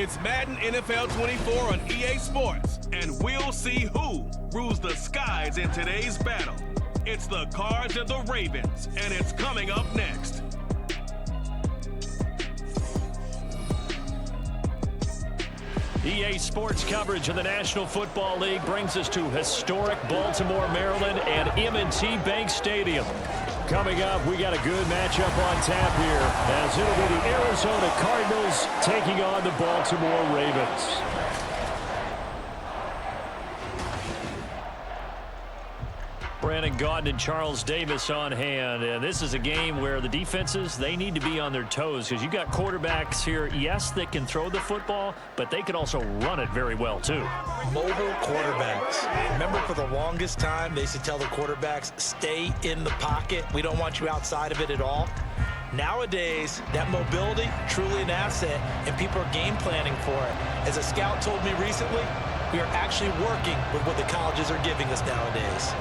It's Madden NFL 24 on EA Sports, and we'll see who rules the skies in today's battle. It's the Cards and the Ravens, and it's coming up next. EA Sports coverage of the National Football League brings us to historic Baltimore, Maryland, and M&T Bank Stadium. Coming up, we got a good matchup on tap here, as it'll be the Arizona Cardinals taking on the Baltimore Ravens. Brandon Gaudin and Charles Davis on hand, and this is a game where the defenses, they need to be on their toes, because you got quarterbacks here, yes, that can throw the football, but they can also run it very well too. Mobile quarterbacks. Remember, for the longest time, they used to tell the quarterbacks, stay in the pocket. We don't want you outside of it at all. Nowadays, that mobility, truly an asset, and people are game planning for it. As a scout told me recently, we are actually working with what the colleges are giving us nowadays.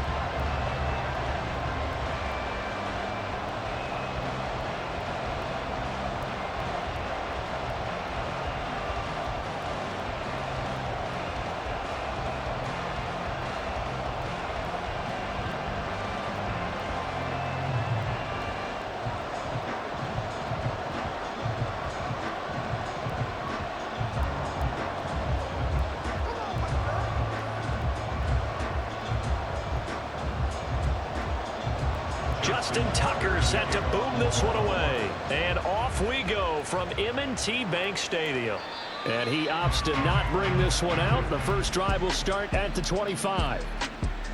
Justin Tucker set to boom this one away. And off we go from M&T Bank Stadium. And he opts to not bring this one out. The first drive will start at the 25.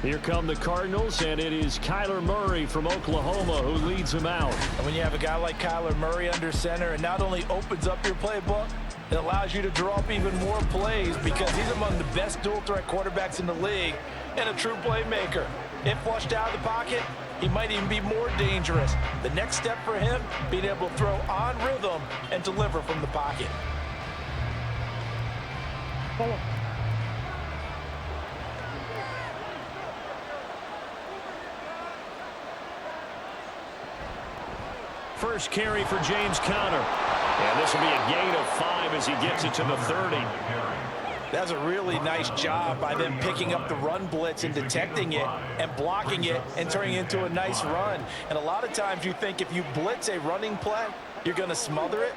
Here come the Cardinals, and it is Kyler Murray from Oklahoma who leads them out. And when you have a guy like Kyler Murray under center, it not only opens up your playbook, it allows you to draw up even more plays because he's among the best dual-threat quarterbacks in the league and a true playmaker. If flushed out of the pocket, he might even be more dangerous. The next step for him, being able to throw on rhythm and deliver from the pocket. First carry for James Conner. And this will be a gain of 5 as he gets it to the 30. That's a really nice job by them picking up the run blitz and detecting it and blocking it and turning it into a nice run. And a lot of times you think if you blitz a running play, you're going to smother it.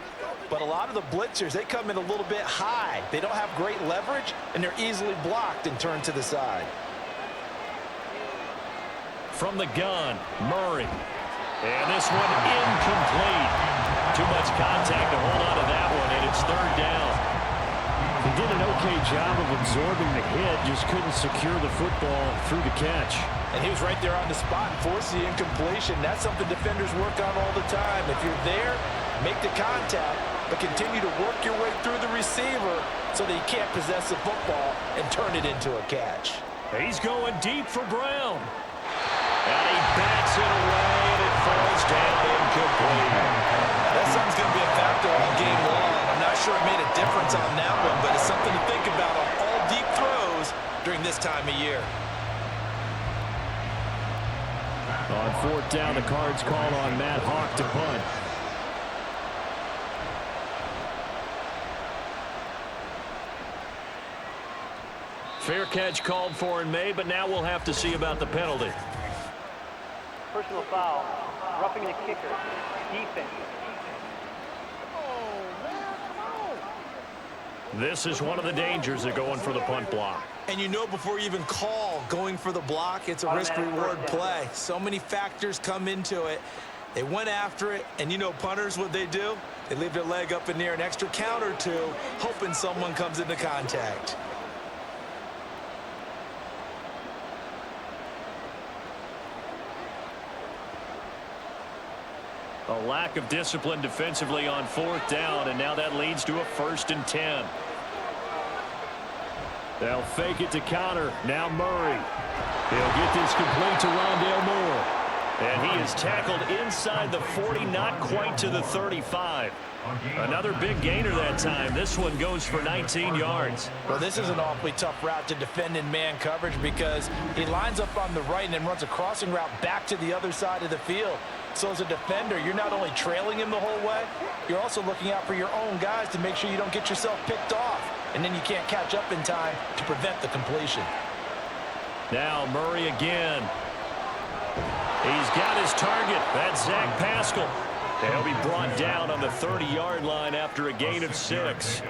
But a lot of the blitzers, they come in a little bit high. They don't have great leverage, and they're easily blocked and turned to the side. From the gun, Murray. And this one incomplete. Too much contact to hold on to that one, and it's third down. He did an okay job of absorbing the hit, just couldn't secure the football through the catch. And he was right there on the spot and forced the incompletion. That's something defenders work on all the time. If you're there, make the contact, but continue to work your way through the receiver so that he can't possess the football and turn it into a catch. He's going deep for Brown. And he bats it away, and it falls down incomplete. That something's going to be a factor all game long. I'm not sure it made a difference on that one, but it's something to think about on all deep throws during this time of year. On fourth down, the Cards call on Matt Hawk to punt. Fair catch called for and made, but now we'll have to see about the penalty. Personal foul, roughing the kicker, defense. This is one of the dangers of going for the punt block. And you know before you even call going for the block, it's a risk-reward play. So many factors come into it. They went after it, and you know punters, what they do? They leave their leg up in the air an extra count or two, hoping someone comes into contact. A lack of discipline defensively on fourth down, and now that leads to a 1st and 10. They'll fake it to Conner. Now Murray. He'll get this complete to Rondale Moore. And he is tackled inside the 40, not quite to the 35. Another big gainer that time. This one goes for 19 yards. Well, this is an awfully tough route to defend in man coverage because he lines up on the right and then runs a crossing route back to the other side of the field. So as a defender, you're not only trailing him the whole way, you're also looking out for your own guys to make sure you don't get yourself picked off. And then you can't catch up in time to prevent the completion. Now Murray again. He's got his target. That's Zach Pascal. And he'll be brought down on the 30-yard line after a gain of 6.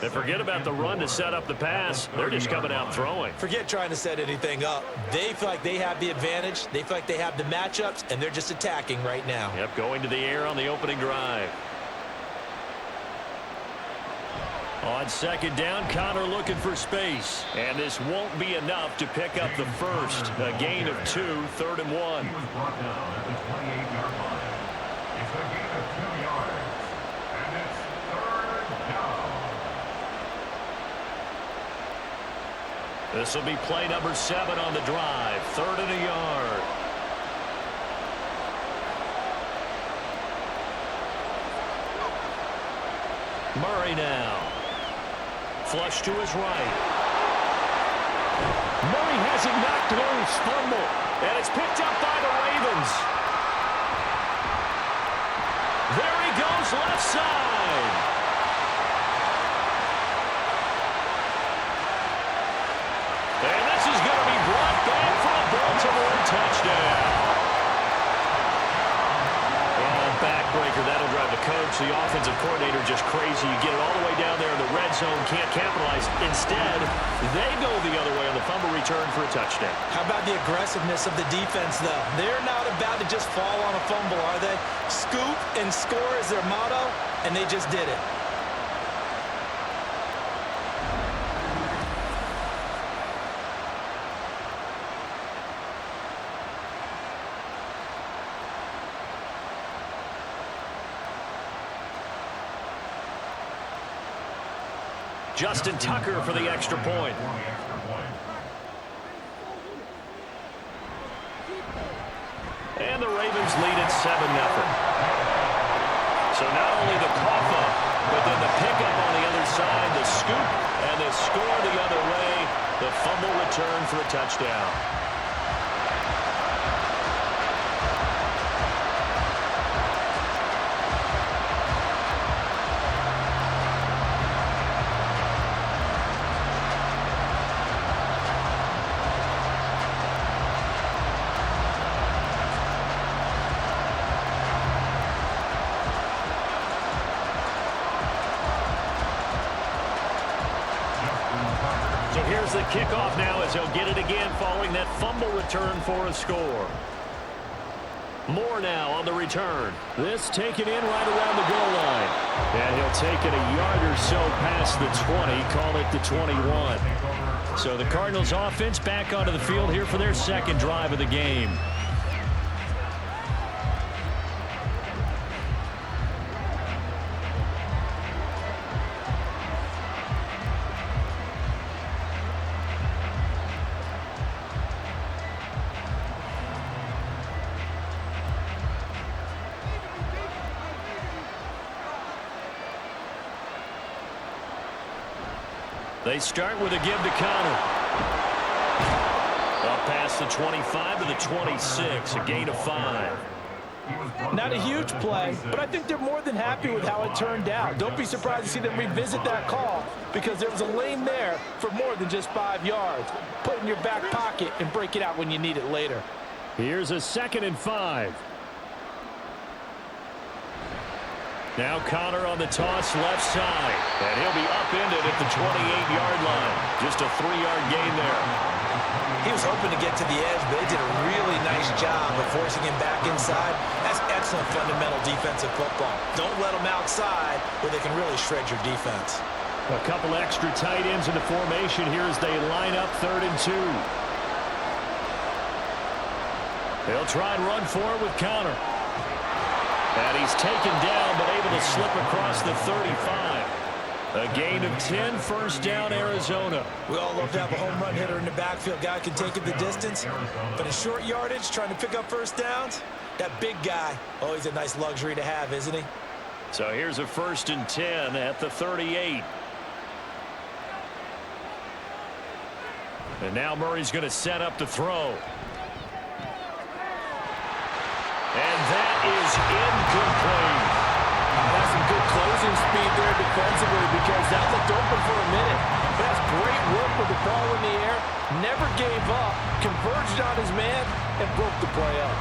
And forget about the run to set up the pass. They're just coming out throwing. Forget trying to set anything up. They feel like they have the advantage. They feel like they have the matchups, and they're just attacking right now. Yep, going to the air on the opening drive. On second down, Connor looking for space. And this won't be enough to pick up the first. A gain of 2, 3rd and 1. He was brought down at the 28-yard line. It's a gain of 2 yards. And it's 3rd down. This will be play number 7 on the drive. 3rd and a yard. Murray now. Flush to his right. Murray has it knocked loose. Fumble. And it's picked up by the Ravens. There he goes left side. And this is going to be brought back for a Baltimore touchdown. And backbreaker, that'll drive the coach, the offensive coordinator, just crazy. You get it all the way down there in the red zone, can't capitalize. Instead, they go the other way on the fumble return for a touchdown. How about the aggressiveness of the defense, though? They're not about to just fall on a fumble, are they? Scoop and score is their motto, and they just did it. Justin Tucker for the extra point. And the Ravens lead at 7-0. So not only the cough up, but then the pickup on the other side, the scoop, and the score the other way. The fumble return for a touchdown. So here's the kickoff now as he'll get it again following that fumble return for a score. Moore now on the return. This taken in right around the goal line. And he'll take it a yard or so past the 20, call it the 21. So the Cardinals offense back onto the field here for their second drive of the game. They start with a give to Connor. Up past the 25 to the 26, a gain of 5. Not a huge play, but I think they're more than happy with how it turned out. Don't be surprised to see them revisit that call because there was a lane there for more than just 5 yards. Put it in your back pocket and break it out when you need it later. Here's a 2nd and 5. Now Connor on the toss left side. And he'll be upended at the 28-yard line. Just a 3-yard gain there. He was hoping to get to the edge, but they did a really nice job of forcing him back inside. That's excellent fundamental defensive football. Don't let them outside where they can really shred your defense. A couple extra tight ends in the formation here as they line up 3rd and 2. They'll try and run for it with Connor. And he's taken down, but able to slip across the 35. A gain of 10, first down, Arizona. We all love to have a home run hitter in the backfield. Guy can take it the distance. But in short yardage, trying to pick up first downs, that big guy, always a nice luxury to have, isn't he? So here's a 1st and 10 at the 38. And now Murray's going to set up the throw. And good plays. That's some good closing speed there defensively because that looked open for a minute. But that's great work with the ball in the air. Never gave up, converged on his man, and broke the play up.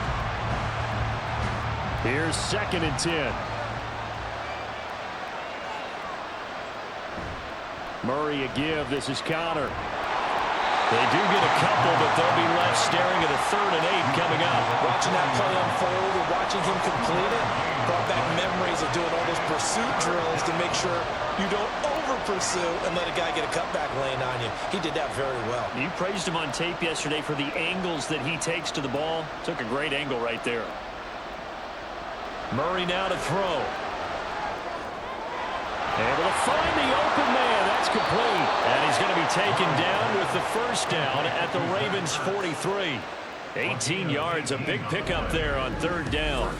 Here's 2nd and 10. Murray a give. This is Connor. They do get a couple, but they'll be left staring at a 3rd and 8 coming up. Watching that play unfold and watching him complete it brought back memories of doing all those pursuit drills to make sure you don't over-pursue and let a guy get a cutback lane on you. He did that very well. You praised him on tape yesterday for the angles that he takes to the ball. Took a great angle right there. Murray now to throw. Able to find the open man. That's complete. And he's going to be taken down with the first down at the Ravens' 43. 18 yards, a big pickup there on 3rd down.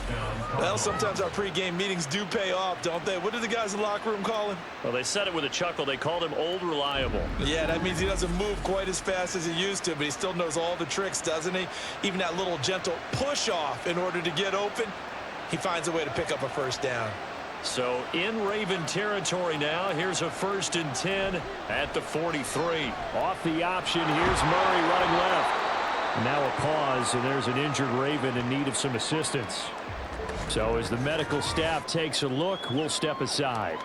Well, sometimes our pregame meetings do pay off, don't they? What do the guys in the locker room call him? Well, they said it with a chuckle. They called him Old Reliable. Yeah, that means he doesn't move quite as fast as he used to, but he still knows all the tricks, doesn't he? Even that little gentle push-off in order to get open, he finds a way to pick up a first down. So in Raven territory now. Here's a 1st and 10 at the 43. Off the option. Here's Murray running left. Now a pause, and there's an injured Raven in need of some assistance. So as the medical staff takes a look, we'll step aside.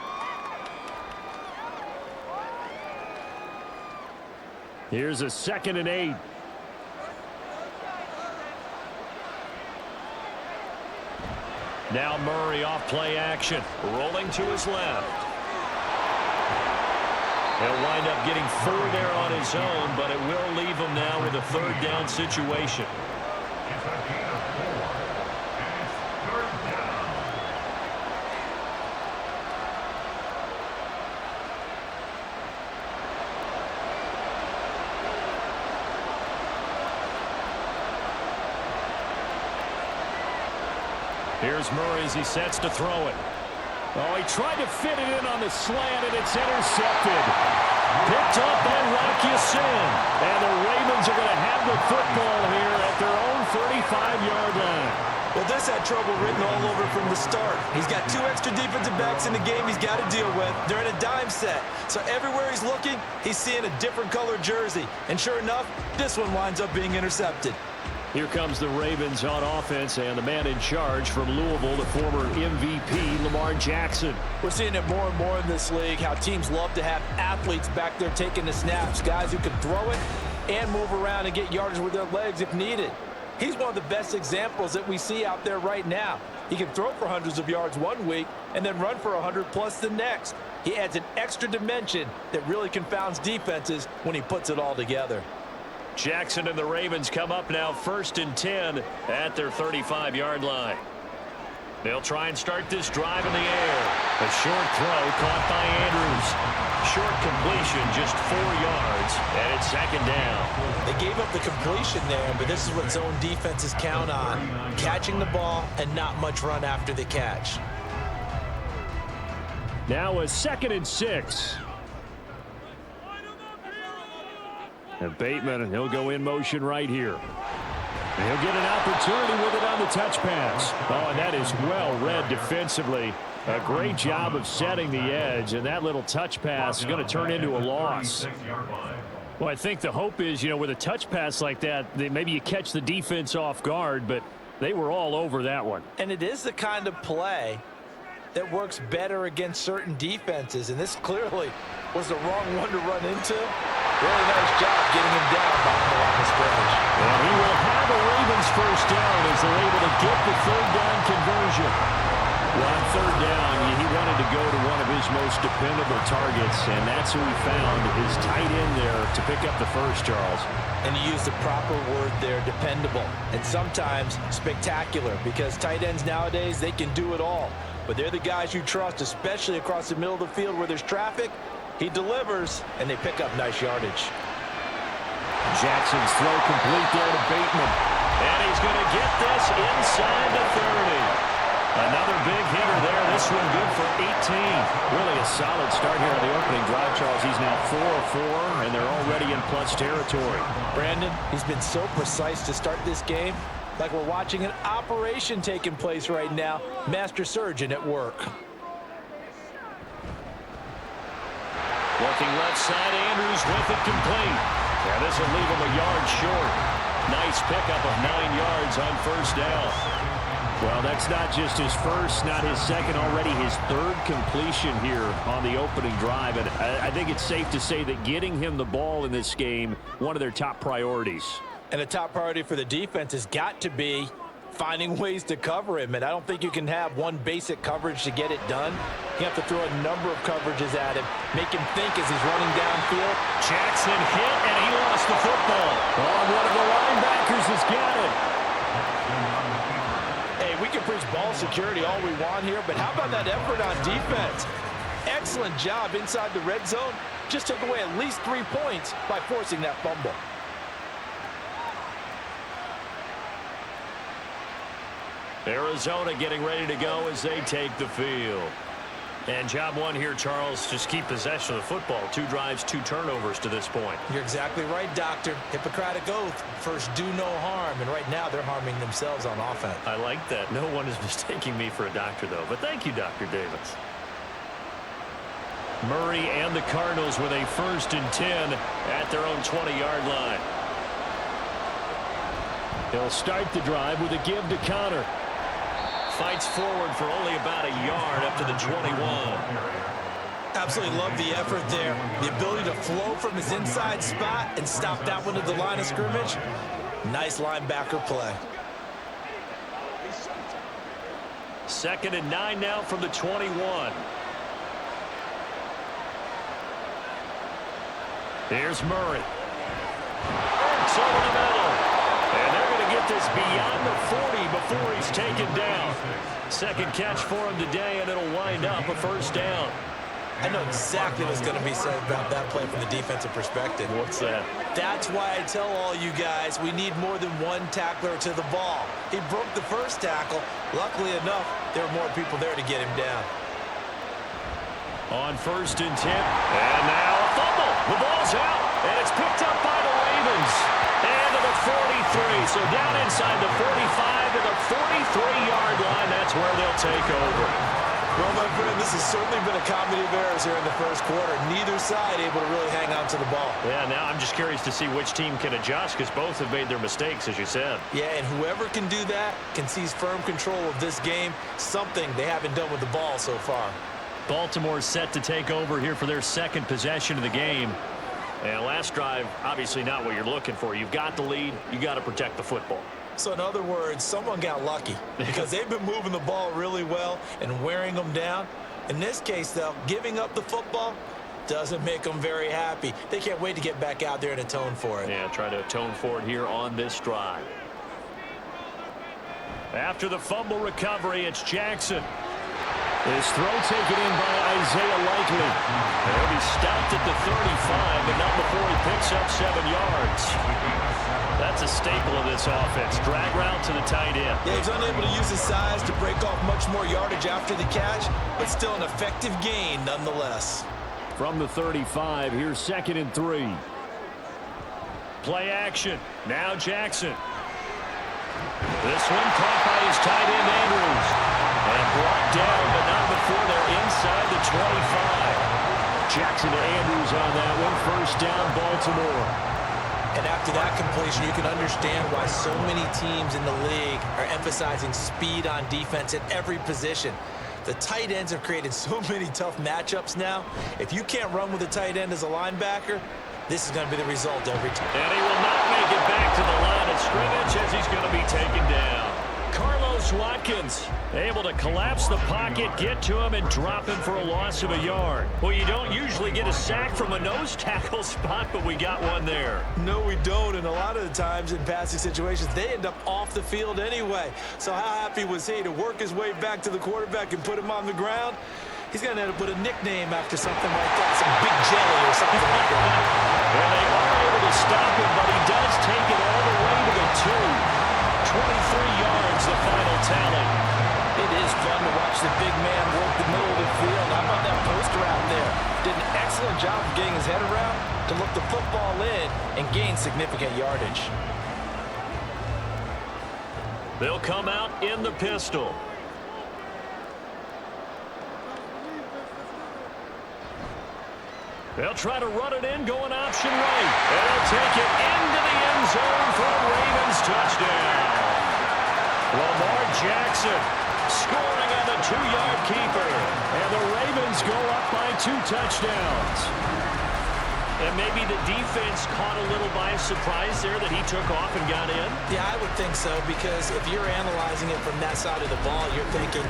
Here's a 2nd and 8. Now Murray off play action, rolling to his left. He'll wind up getting 4 there on his own, but it will leave him now with a 3rd down situation. It's a gain of 4, and it's 3rd down. Here's Murray as he sets to throw it. Oh, he tried to fit it in on the slant, and it's intercepted. Picked up by Rocky Sin. And the Ravens are going to have the football here at their own 35-yard line. Well, this had trouble written all over from the start. He's got 2 extra defensive backs in the game he's got to deal with. They're in a dime set. So everywhere he's looking, he's seeing a different color jersey. And sure enough, this one winds up being intercepted. Here comes the Ravens on offense, and the man in charge from Louisville, the former MVP, Lamar Jackson. We're seeing it more and more in this league, how teams love to have athletes back there taking the snaps, guys who can throw it and move around and get yardage with their legs if needed. He's one of the best examples that we see out there right now. He can throw for hundreds of yards one week and then run for 100+ the next. He adds an extra dimension that really confounds defenses when he puts it all together. Jackson and the Ravens come up now 1st and 10 at their 35-yard line. They'll try and start this drive in the air. A short throw caught by Andrews. Short completion, just 4 yards, and it's 2nd down. They gave up the completion there, but this is what zone defenses count on. Catching the ball and not much run after the catch. Now a 2nd and 6. And Bateman, and he'll go in motion right here. And he'll get an opportunity with it on the touch pass. Oh, and that is well read defensively. A great job of setting the edge, and that little touch pass is going to turn into a loss. Well, I think the hope is, with a touch pass like that, maybe you catch the defense off guard, but they were all over that one. And it is the kind of play that works better against certain defenses, and this clearly was the wrong one to run into. Really nice job getting him down behind the line of scrimmage. And he will have a Ravens first down as they're able to get the 3rd down conversion. Well, on 3rd down, he wanted to go to one of his most dependable targets, and that's who he found, his tight end there to pick up the first, Charles. And he used the proper word there, dependable, and sometimes spectacular, because tight ends nowadays, they can do it all. But they're the guys you trust, especially across the middle of the field where there's traffic. He delivers, and they pick up nice yardage. Jackson's throw complete there to Bateman. And he's going to get this inside the 30. Another big hitter there. This one good for 18. Really a solid start here on the opening drive, Charles. He's now 4 of 4, and they're already in plus territory. Brandon, he's been so precise to start this game. Like we're watching an operation taking place right now. Master surgeon at work. Looking left side, Andrews with it complete. Yeah, this will leave him a yard short. Nice pickup of 9 yards on first down. Well, that's not just his first, not his second, already his third completion here on the opening drive. And I think it's safe to say that getting him the ball in this game, one of their top priorities. And a top priority for the defense has got to be finding ways to cover him. And I don't think you can have one basic coverage to get it done. You have to throw a number of coverages at him, make him think as he's running downfield. Jackson hit, and he lost the football. Oh, one of the linebackers has got it. Hey, we can preach ball security all we want here, but how about that effort on defense? Excellent job inside the red zone. Just took away at least 3 points by forcing that fumble. Arizona getting ready to go as they take the field. And job one here, Charles, just keep possession of the football. 2 drives, 2 turnovers to this point. You're exactly right, Doctor. Hippocratic oath. First, do no harm. And right now, they're harming themselves on offense. I like that. No one is mistaking me for a doctor, though. But thank you, Dr. Davis. Murray and the Cardinals with a 1st and 10 at their own 20-yard line. He'll start the drive with a give to Connor. Fights forward for only about a yard up to the 21. Absolutely love the effort there. The ability to flow from his inside spot and stop that one at the line of scrimmage. Nice linebacker play. 2nd and 9 now from the 21. Here's Murray. It's over the middle. And they're going to get this beyond the 40 before he's taken down. 2nd catch for him today, and it'll wind up a 1st down. I know exactly what's going to be said about that play from the defensive perspective. What's that? That's why I tell all you guys we need more than one tackler to the ball. He broke the first tackle. Luckily enough, there were more people there to get him down. On 1st and 10. And now a fumble. The ball's out, and it's picked up by the Ravens. And to the 43. So down inside the 45 to the 43-yard line. That's where they'll take over. Well, my friend, this has certainly been a comedy of errors here in the first quarter. Neither side able to really hang on to the ball. Yeah, now I'm just curious to see which team can adjust because both have made their mistakes, as you said. Yeah, and whoever can do that can seize firm control of this game, something they haven't done with the ball so far. Baltimore set to take over here for their 2nd possession of the game. And last drive, obviously not what you're looking for. You've got the lead. You got to protect the football. So in other words, someone got lucky because they've been moving the ball really well and wearing them down. In this case, though, giving up the football doesn't make them very happy. They can't wait to get back out there and atone for it. Yeah, try to atone for it here on this drive. After the fumble recovery, it's Jackson. His throw taken in by Isaiah Likely. He'll be stopped at the 35, but not before he picks up 7 yards. That's a staple of this offense. Drag route to the tight end. Yeah, he's unable to use his size to break off much more yardage after the catch, but still an effective gain nonetheless. From the 35, here's 2nd and 3. Play action. Now Jackson. This one caught by his tight end Andrews. And brought down, but not before they're inside the 25. Jackson to Andrews on that one. 1st down, Baltimore. And after that completion, you can understand why so many teams in the league are emphasizing speed on defense at every position. The tight ends have created so many tough matchups now. If you can't run with a tight end as a linebacker, this is going to be the result every time. And he will not make it back to the line of scrimmage as he's going to be taken down. Carlos Watkins able to collapse the pocket, get to him, and drop him for a loss of a yard. Well, you don't usually get a sack from a nose tackle spot, but we got one there. No, we don't, and a lot of the times in passing situations, they end up off the field anyway. So how happy was he to work his way back to the quarterback and put him on the ground? He's going to end up with a nickname after something like that, some big jelly or something like that. Well, they are able to stop him, but he does take it all the way to the 2. 23 yards, the final tally. It is fun to watch the big man work the middle of the field. How about that post route there? Did an excellent job of getting his head around to look the football in and gain significant yardage. They'll come out in the pistol. They'll try to run it in, going option right. And they'll take it into the end zone for a Ravens touchdown. Lamar Jackson scoring on the 2-yard keeper. And the Ravens go up by 2 touchdowns. And maybe the defense caught a little by surprise there that he took off and got in. Yeah, I would think so, because if you're analyzing it from that side of the ball, you're thinking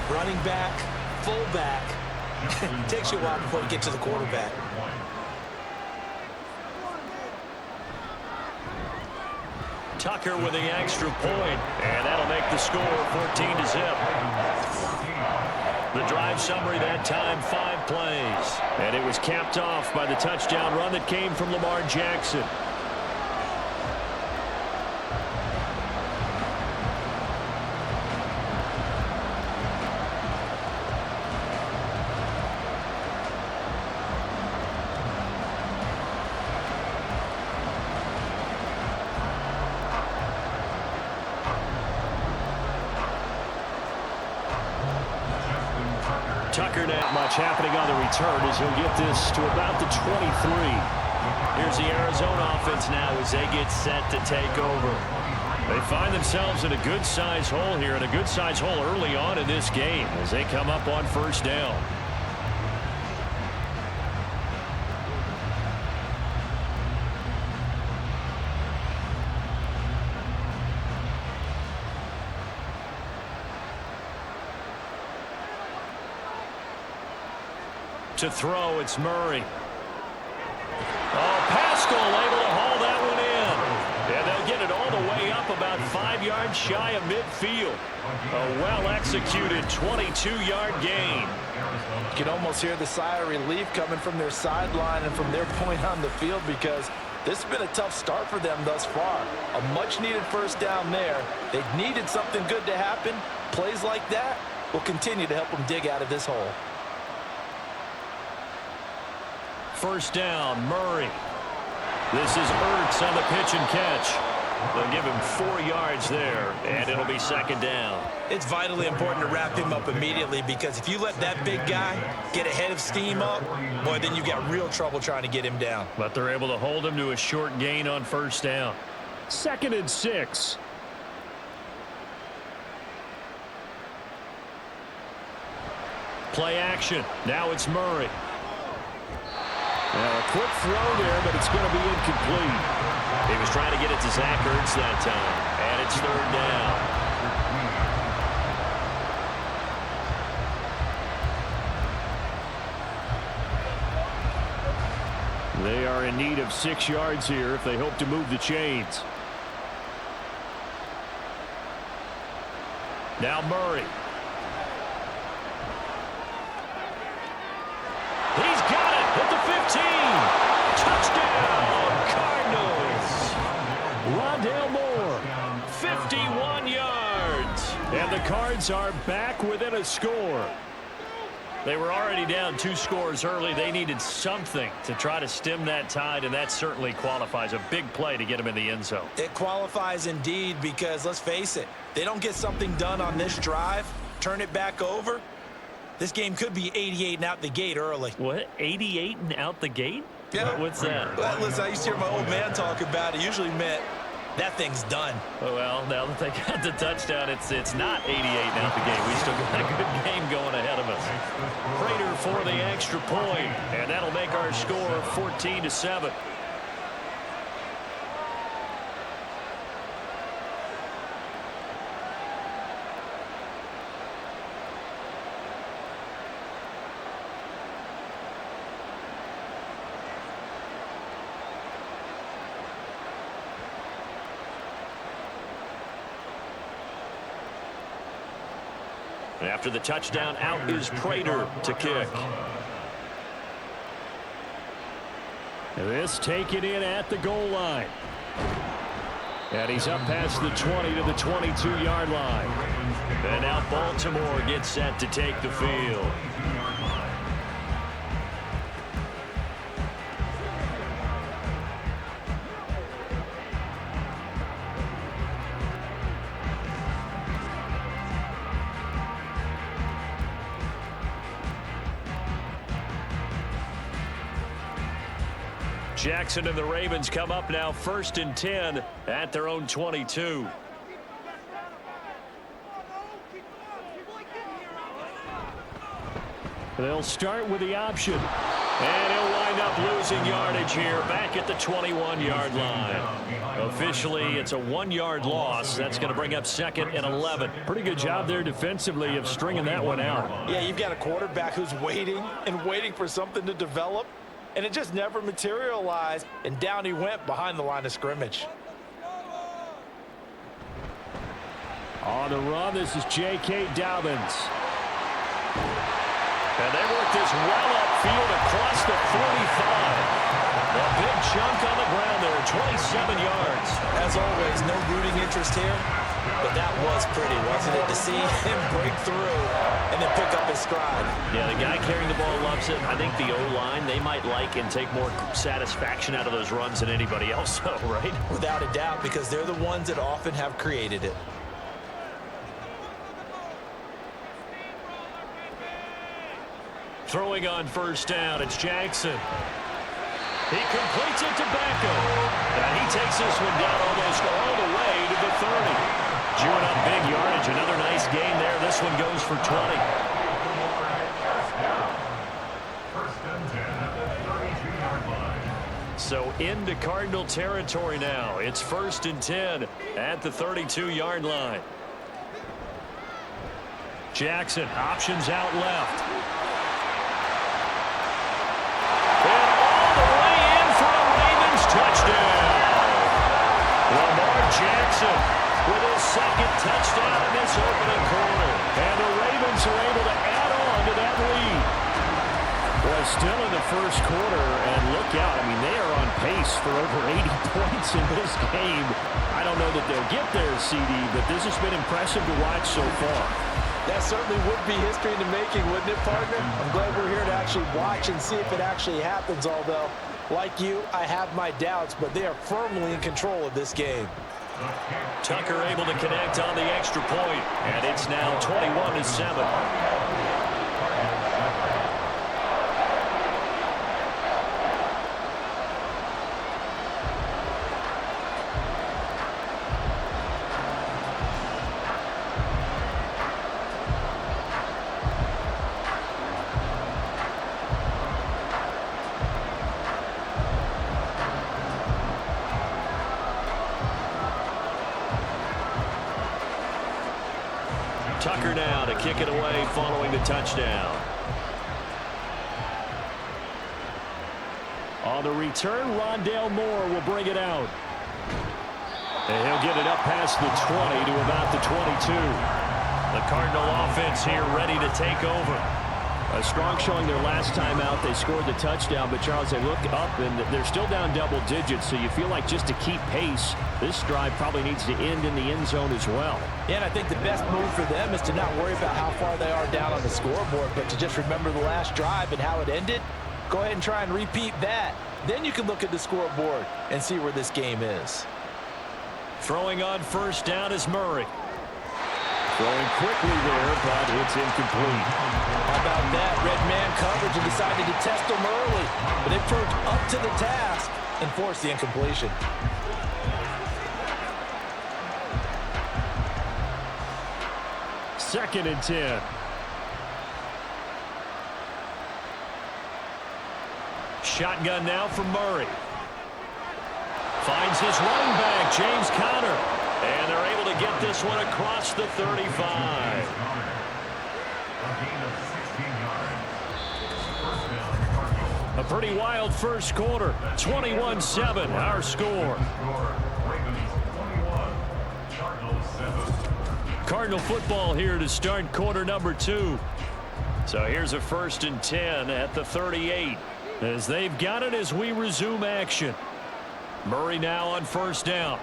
running back, fullback. It takes you a while before you get to the quarterback. Tucker with the extra point, and that'll make the score 14-0. The drive summary that time, 5 plays. And it was capped off by the touchdown run that came from Lamar Jackson. Tucker, not much happening on the return as he'll get this to about the 23. Here's the Arizona offense now as they get set to take over. They find themselves in a good-sized hole here, and a good-sized hole early on in this game as they come up on first down. To throw, it's Murray. Oh, Pascal able to haul that one in. And they'll get it all the way up about 5 yards shy of midfield. A well-executed 22-yard gain. You can almost hear the sigh of relief coming from their sideline and from their point on the field, because this has been a tough start for them thus far. A much-needed first down there. They needed something good to happen. Plays like that will continue to help them dig out of this hole. First down, Murray. This is Ertz on the pitch and catch. They'll give him 4 yards there, and it'll be second down. It's vitally important to wrap him up immediately, because if you let that big guy get ahead of steam up, boy, then you've got real trouble trying to get him down. But they're able to hold him to a short gain on first down. 2nd and 6. Play action. Now it's Murray. Now a quick throw there, but it's going to be incomplete. He was trying to get it to Zach Ertz that time, and it's 3rd down. They are in need of 6 yards here if they hope to move the chains. Now Murray. He's got it at the 15. Touchdown, Cardinals. Rondale Moore. 51 yards. And the Cards are back within a score. They were already down 2 scores early. They needed something to try to stem that tide, and that certainly qualifies. A big play to get them in the end zone. It qualifies indeed, because let's face it, they don't get something done on this drive, turn it back over, this game could be 88 and out the gate early. What? 88 and out the gate? Yeah. What's that? Well, listen, I used to hear my old man talk about it. Usually meant that thing's done. Well, now that they got the touchdown, it's not 88 and out the gate. We still got a good game going ahead of us. Prater for the extra point, and that'll make our score 14-7. After the touchdown, out is Prater to kick. This taken in at the goal line. And he's up past the 20 to the 22-yard line. And now Baltimore gets set to take the field. Jackson and the Ravens come up now 1st and 10 at their own 22. They'll start with the option. And he'll wind up losing yardage here back at the 21-yard line. Officially, it's a 1-yard loss. That's going to bring up 2nd and 11. Pretty good job there defensively of stringing that one out. Yeah, you've got a quarterback who's waiting and waiting for something to develop, and it just never materialized, and down he went behind the line of scrimmage. On the run, this is J.K. Dobbins. And they work this well upfield across the 45. A big chunk on the ground there, 27 yards. As always, no rooting interest here, but that was pretty, wasn't it, to see him break through and then pick up his stride. Yeah, the guy carrying the ball loves it. I think the O-line, they might like and take more satisfaction out of those runs than anybody else, though, right? Without a doubt, because they're the ones that often have created it. Throwing on 1st down, it's Jackson. He completes it to Beckham. And he takes this one down almost all the way to the 30. Chewing up big yardage. Another nice gain there. This one goes for 20. So into Cardinal territory now. It's 1st and 10 at the 32-yard line. Jackson options out left. Touchdown. Lamar Jackson with his 2nd touchdown in this opening quarter. And the Ravens are able to add on to that lead. Well, still in the 1st quarter, and look out. I mean, they are on pace for over 80 points in this game. I don't know that they'll get there, CD, but this has been impressive to watch so far. That certainly would be history in the making, wouldn't it, partner? I'm glad we're here to actually watch and see if it actually happens, although, like you, I have my doubts, but they are firmly in control of this game. Tucker able to connect on the extra point, and it's now 21-7. Tucker now to kick it away following the touchdown. On the return, Rondale Moore will bring it out. And he'll get it up past the 20 to about the 22. The Cardinal offense here ready to take over. A strong showing their last time out. They scored the touchdown, but Charles, they look up and they're still down double digits, so you feel like just to keep pace, this drive probably needs to end in the end zone as well. Yeah, and I think the best move for them is to not worry about how far they are down on the scoreboard, but to just remember the last drive and how it ended. Go ahead and try and repeat that. Then you can look at the scoreboard and see where this game is. Throwing on 1st down is Murray. Throwing quickly there, but it's incomplete. How about that? Red man coverage and decided to test them early. But they proved up to the task and forced the incompletion. Second and 10. Shotgun now from Murray. Finds his running back, James Conner. And they're able to get this one across the 35. A pretty wild 1st quarter. 21-7, our score. Cardinal football here to start quarter number 2. So here's a 1st and 10 at the 38. As they've got it as we resume action. Murray now on 1st down.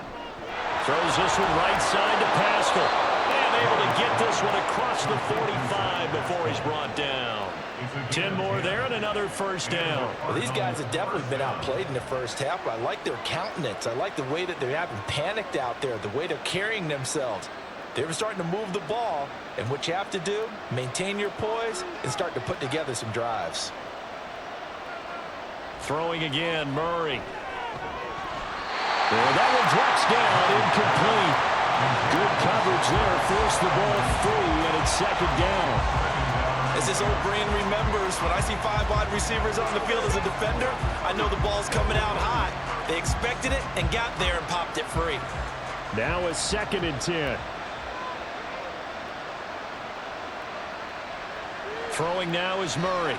Throws this one right side to Pascal. And able to get this one across the 45 before he's brought down. 10 more there and another 1st down. Well, these guys have definitely been outplayed in the 1st half, but I like their countenance. I like the way that they're having panicked out there, the way they're carrying themselves. They're starting to move the ball, and what you have to do, maintain your poise and start to put together some drives. Throwing again, Murray. And that one drops down, incomplete. Good coverage there, forced the ball free, and it's second down. As this old brain remembers, when I see 5 wide receivers on the field as a defender, I know the ball's coming out hot. They expected it and got there and popped it free. Now a 2nd and 10. Throwing now is Murray.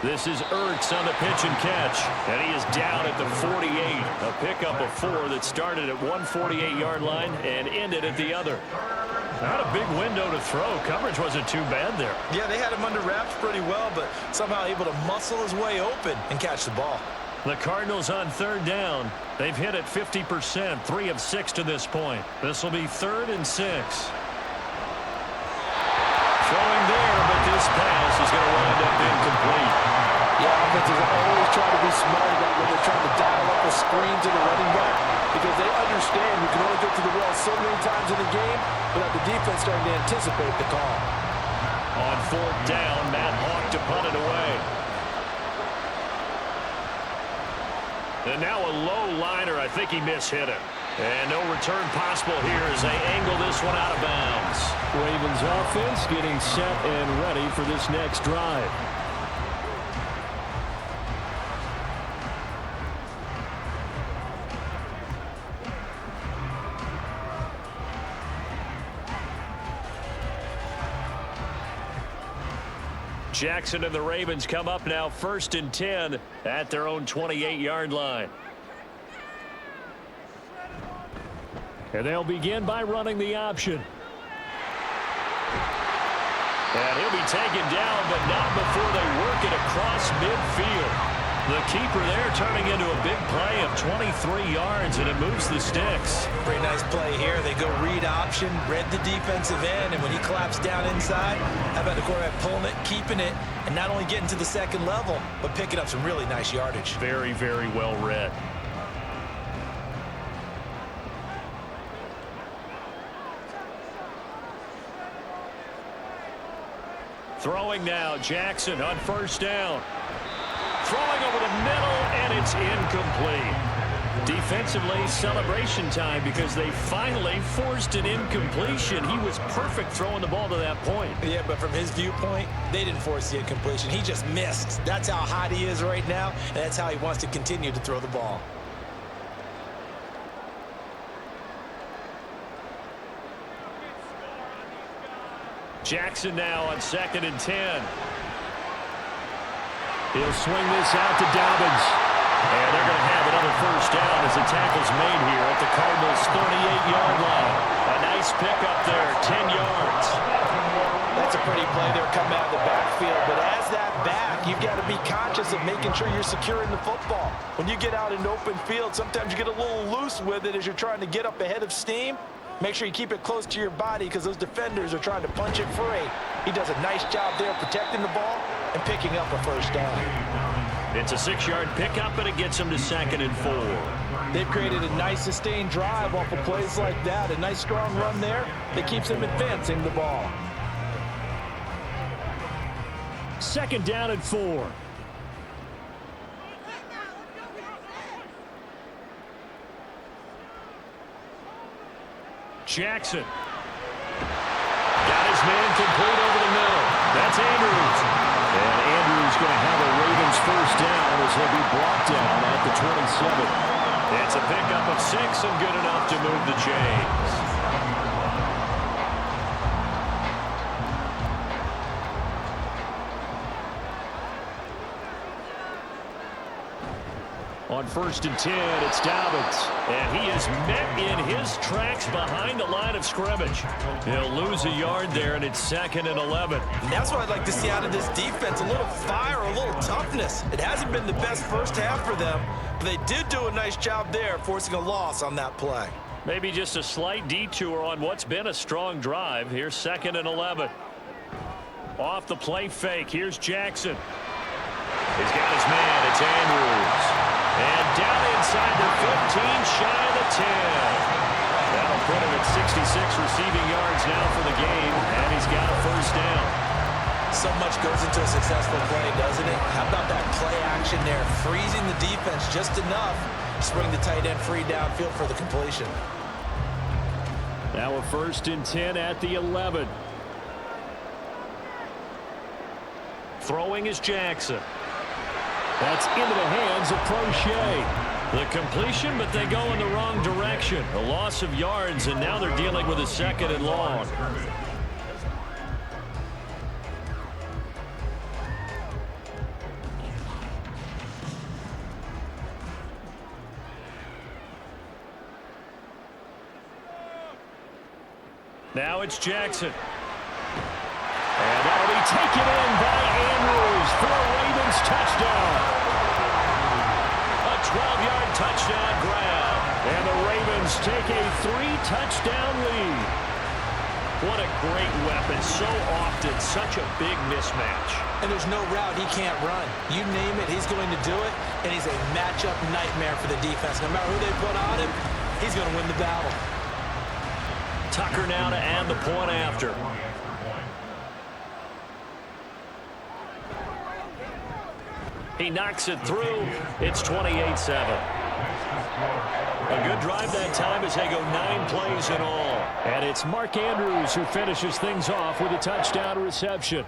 This is Ertz on the pitch and catch. And he is down at the 48. A pickup of 4 that started at one 48-yard line and ended at the other. Not a big window to throw. Coverage wasn't too bad there. Yeah, they had him under wraps pretty well, but somehow able to muscle his way open and catch the ball. The Cardinals on 3rd down. They've hit it 50%, 3 of 6 to this point. This will be 3rd and 6. Throwing there, but this pass is going to wind up incomplete. Yeah, offenses always try to be smart about when they're trying to dial up a screen to the running back because they understand you can only get to the well so many times in the game without the defense starting to anticipate the call. On 4th down, Matt Hawk to punt it away. And now a low liner. I think he mishit it. And no return possible here as they angle this one out of bounds. Ravens offense getting set and ready for this next drive. Jackson and the Ravens come up now 1st and 10 at their own 28-yard line. And they'll begin by running the option. And he'll be taken down, but not before they work it across midfield. The keeper there turning into a big play of 23 yards, and it moves the sticks. Pretty nice play here. They go read option, read the defensive end, and when he claps down inside, how about the quarterback pulling it, keeping it, and not only getting to the 2nd level, but picking up some really nice yardage. Very, very well read. Throwing now, Jackson on 1st down. Throwing over the middle, and it's incomplete. Defensively, celebration time because they finally forced an incompletion. He was perfect throwing the ball to that point. Yeah, but from his viewpoint, they didn't force the incompletion. He just missed. That's how hot he is right now, and that's how he wants to continue to throw the ball. Jackson now on 2nd and 10. He'll swing this out to Dobbins. And they're going to have another 1st down as the tackle's made here at the Cardinals' 38-yard line. A nice pickup there, 10 yards. That's a pretty play there coming out of the backfield. But as that back, you've got to be conscious of making sure you're securing the football. When you get out in open field, sometimes you get a little loose with it as you're trying to get up ahead of steam. Make sure you keep it close to your body because those defenders are trying to punch it free. He does a nice job there protecting the ball and picking up a 1st down. It's a 6-yard pickup, and it gets him to 2nd and 4. They've created a nice sustained drive off of plays like that. A nice strong run there that keeps them advancing the ball. 2nd down and 4. Jackson. Got his man complete over the middle. That's Andrews. And Andrews going to have a Ravens 1st down as he'll be brought down at the 27. It's a pickup of 6 and good enough to move the chains. On 1st and 10, it's Dobbins. And he is met in his tracks behind the line of scrimmage. He'll lose a yard there, and it's 2nd and 11. And that's what I'd like to see out of this defense, a little fire, a little toughness. It hasn't been the best 1st half for them, but they did do a nice job there, forcing a loss on that play. Maybe just a slight detour on what's been a strong drive. Here's 2nd and 11. Off the play fake, here's Jackson. He's got his man, it's Andrews. And down inside the 15, shy of the 10. That'll put him at 66 receiving yards now for the game, and he's got a 1st down. So much goes into a successful play, doesn't it? How about that play action there? Freezing the defense just enough to swing the tight end free downfield for the completion. Now a 1st and 10 at the 11. Throwing is Jackson. That's into the hands of Crochet. The completion, but they go in the wrong direction. A loss of yards, and now they're dealing with a 2nd and long. Now it's Jackson. And that'll be taken in by Andrews for a Ravens touchdown. A 12-yard touchdown grab. And the Ravens take a 3-touchdown lead. What a great weapon. So often, such a big mismatch. And there's no route he can't run. You name it, he's going to do it. And he's a matchup nightmare for the defense. No matter who they put on him, he's going to win the battle. Tucker now to add the point after. He knocks it through. It's 28-7. A good drive that time as they go 9 plays in all. And it's Mark Andrews who finishes things off with a touchdown reception.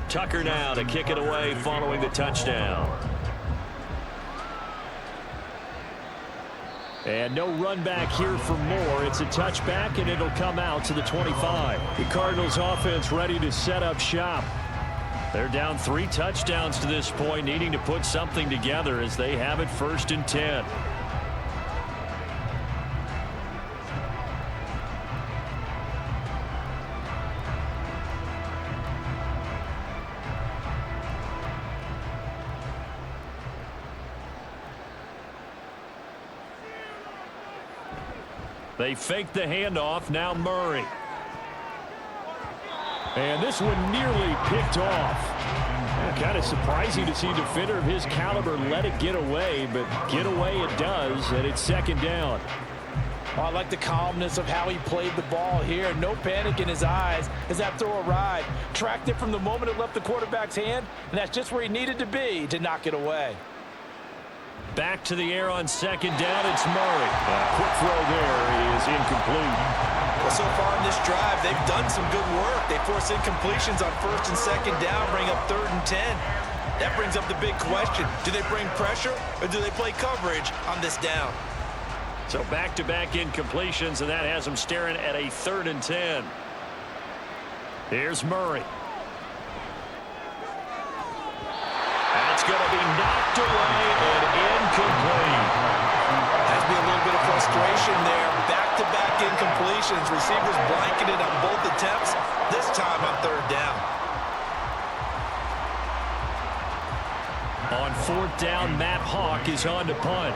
Tucker now to kick it away following the touchdown. And no run back here for more. It's a touchback, and it'll come out to the 25. The Cardinals offense ready to set up shop. They're down 3 touchdowns to this point, needing to put something together as they have it 1st and 10. They fake the handoff. Now Murray. And this one nearly picked off. Kind of surprising to see a defender of his caliber let it get away, but get away it does, and it's 2nd down. Oh, I like the calmness of how he played the ball here. No panic in his eyes as that throw arrived. Tracked it from the moment it left the quarterback's hand, and that's just where he needed to be to knock it away. Back to the air on 2nd down. It's Murray. Quick throw there is incomplete. Well, so far in this drive, they've done some good work. They force incompletions on 1st and 2nd down, bring up 3rd and 10. That brings up the big question. Do they bring pressure or do they play coverage on this down? So back-to-back incompletions, and that has them staring at a 3rd and 10. Here's Murray. That's going to be knocked away and incomplete. Has to be a little bit of frustration there. Back-to-back incompletions. Receivers blanketed on both attempts, this time on 3rd down. On 4th down, Matt Hawk is on to punt.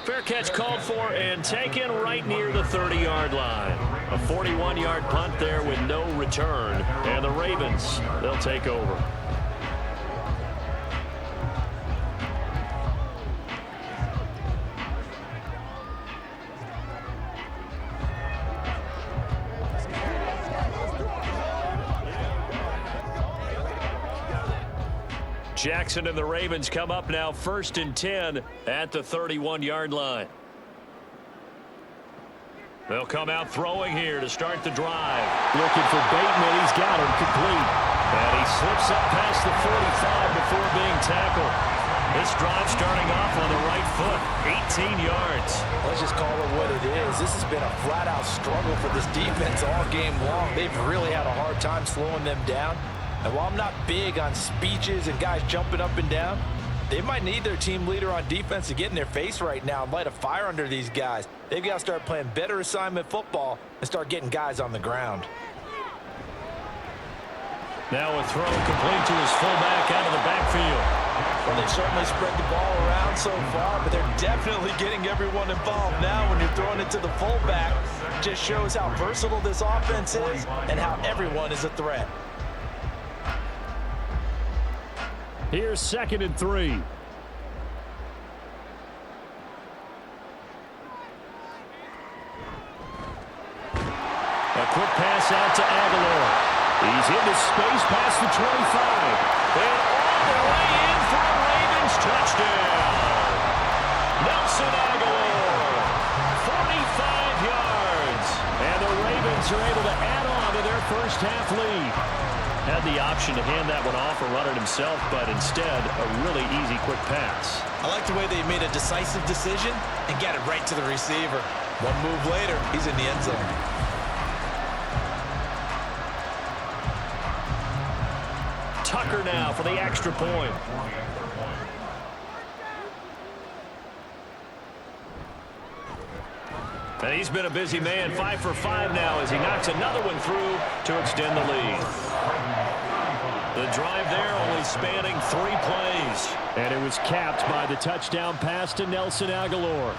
Fair catch called for and taken right near the 30-yard line. A 41-yard punt there with no return. And the Ravens, they'll take over. Jackson and the Ravens come up now 1st and 10 at the 31-yard line. They'll come out throwing here to start the drive. Looking for Bateman. He's got him complete. And he slips up past the 45 before being tackled. This drive starting off on the right foot. 18 yards. Let's just call it what it is. This has been a flat-out struggle for this defense all game long. They've really had a hard time slowing them down. And while I'm not big on speeches and guys jumping up and down, they might need their team leader on defense to get in their face right now and light a fire under these guys. They've got to start playing better assignment football and start getting guys on the ground. Now a throw complete to his fullback out of the backfield. Well, they've certainly spread the ball around so far, but they're definitely getting everyone involved now when you're throwing it to the fullback. Just shows how versatile this offense is and how everyone is a threat. Here's 2nd and 3. A quick pass out to Aguilar. He's into space past the 25. And all the way in for a Ravens touchdown. Nelson Aguilar, 45 yards. And the Ravens are able to add on to their first half lead. Had the option to hand that one off or run it himself, but instead a really easy quick pass. I like the way they made a decisive decision and got it right to the receiver. One move later, he's in the end zone. Tucker now for the extra point. And he's been a busy man, 5 for 5 now as he knocks another one through to extend the lead. The drive there only spanning 3 plays. And it was capped by the touchdown pass to Nelson Aguilar.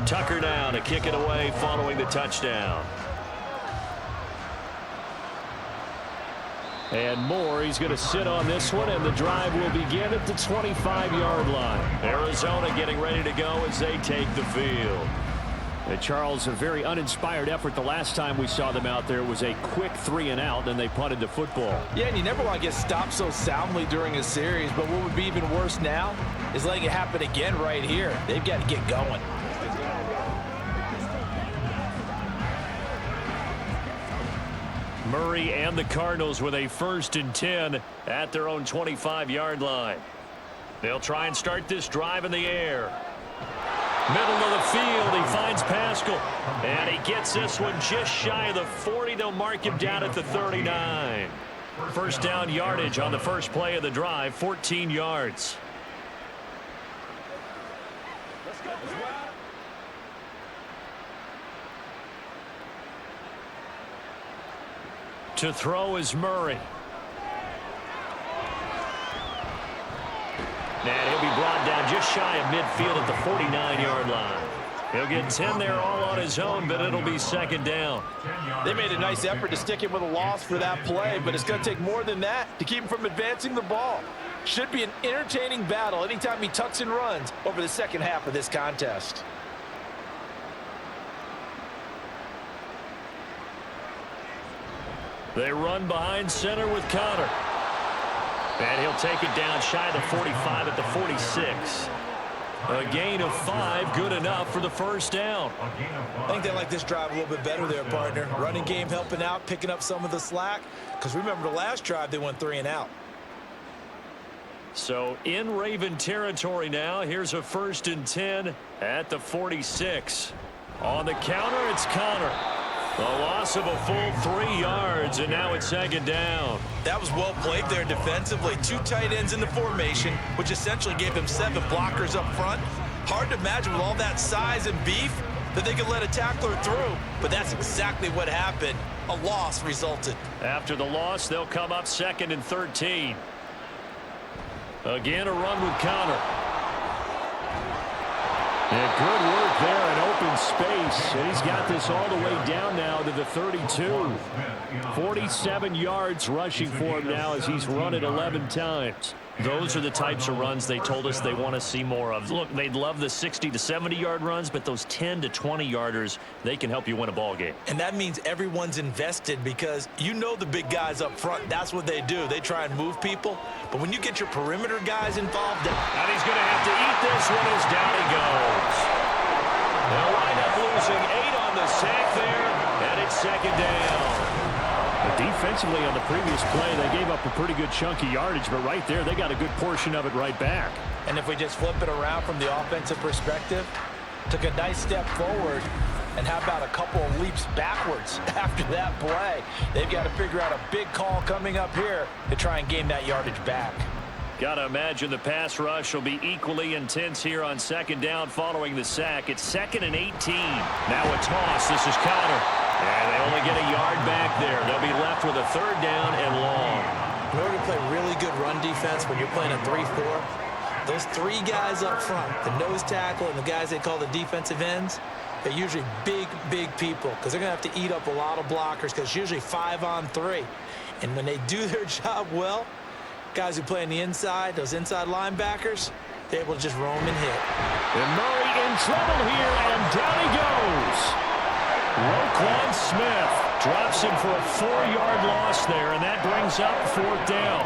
Tucker now to kick it away following the touchdown. And Moore, he's going to sit on this one, and the drive will begin at the 25-yard line. Arizona getting ready to go as they take the field. Charles, a very uninspired effort the last time we saw them out there was a quick 3-and-out, and they punted the football. Yeah, and you never want to get stopped so soundly during a series, but what would be even worse now is letting it happen again right here. They've got to get going. Murray and the Cardinals with a 1st and 10 at their own 25-yard line. They'll try and start this drive in the air. Middle of the field, he finds Pascal. And he gets this one just shy of the 40. They'll mark him down at the 39. First down yardage on the first play of the drive, 14 yards. To throw is Murray. And he'll be brought down just shy of midfield at the 49-yard line. He'll get 10 there all on his own, but it'll be 2nd down. They made a nice effort to stick him with a loss for that play, but it's going to take more than that to keep him from advancing the ball. Should be an entertaining battle anytime he tucks and runs over the second half of this contest. They run behind center with Connor. And he'll take it down shy of the 45 at the 46. A gain of 5, good enough for the first down. I think they like this drive a little bit better there, partner. Running game helping out, picking up some of the slack. Because remember the last drive, they went 3-and-out. So in Raven territory now. Here's a 1st and 10 at the 46. On the counter, it's Connor. A loss of a full 3 yards, and now it's 2nd down. That was well played there defensively. 2 tight ends in the formation, which essentially gave them 7 blockers up front. Hard to imagine with all that size and beef that they could let a tackler through, but that's exactly what happened. A loss resulted. After the loss, they'll come up 2nd and 13. Again, a run with Connor. And good work there in open space. And he's got this all the way down now to the 32. 47 yards rushing for him now as he's run it 11 times. Those are the types of runs they told us they want to see more of. Look, they'd love the 60 to 70-yard runs, but those 10 to 20-yarders, they can help you win a ball game. And that means everyone's invested because you know the big guys up front, that's what they do. They try and move people. But when you get your perimeter guys involved... And he's going to have to eat this one as down he goes. They'll wind up losing 8 on the sack there, and it's 2nd down. Defensively on the previous play, they gave up a pretty good chunk of yardage, but right there, they got a good portion of it right back. And if we just flip it around from the offensive perspective, took a nice step forward, and how about a couple of leaps backwards after that play? They've got to figure out a big call coming up here to try and gain that yardage back. Got to imagine the pass rush will be equally intense here on second down following the sack. It's 2nd and 18. Now a toss. This is Connor. And they only get a yard back there. They'll be left with a 3rd down and long. In order to play really good run defense when you're playing a 3-4, those 3 guys up front, the nose tackle and the guys they call the defensive ends, they're usually big people because they're going to have to eat up a lot of blockers because it's usually 5-on-3. And when they do their job well, guys who play on the inside, those inside linebackers, they're able to just roam and hit. And Murray in trouble here, and down he goes. Roquan Smith drops him for a 4-yard loss there, and that brings up 4th down.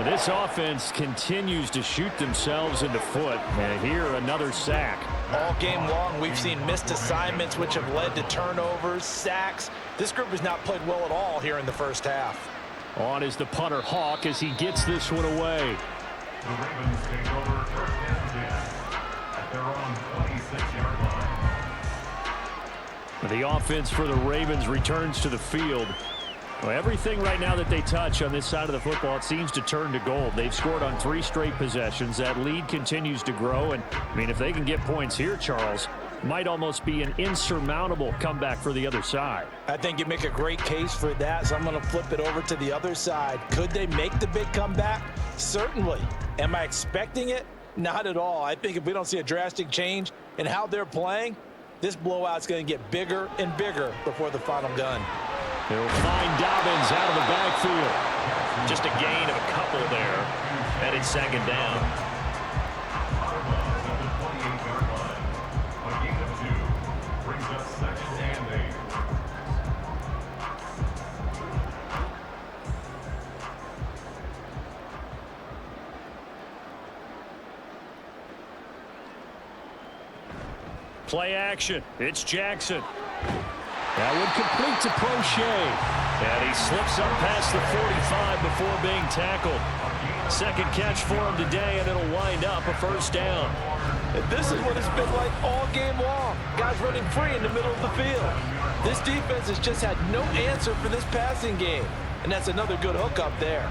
This offense continues to shoot themselves in the foot, and here another sack. All game long, we've seen missed assignments, which have led to turnovers, sacks. This group has not played well at all here in the first half. On is the punter Hawk as he gets this one away. The Ravens take over 1st and 10 at their own 26-yard line. The offense for the Ravens returns to the field. Well, everything right now that they touch on this side of the football, it seems to turn to gold. They've scored on 3 straight possessions. That lead continues to grow. And, I mean, if they can get points here, Charles, might almost be an insurmountable comeback for the other side. I think you make a great case for that, so I'm going to flip it over to the other side. Could they make the big comeback? Certainly. Am I expecting it? Not at all. I think if we don't see a drastic change in how they're playing, this blowout's going to get bigger and bigger before the final gun. They'll find Dobbins out of the backfield. Just a gain of a couple there, and it's 2nd down. Play action. It's Jackson. That would complete to Prochet. And he slips up past the 45 before being tackled. 2nd catch for him today, and it'll wind up a 1st down. And this is what it's been like all game long. Guys running free in the middle of the field. This defense has just had no answer for this passing game. And that's another good hook up there.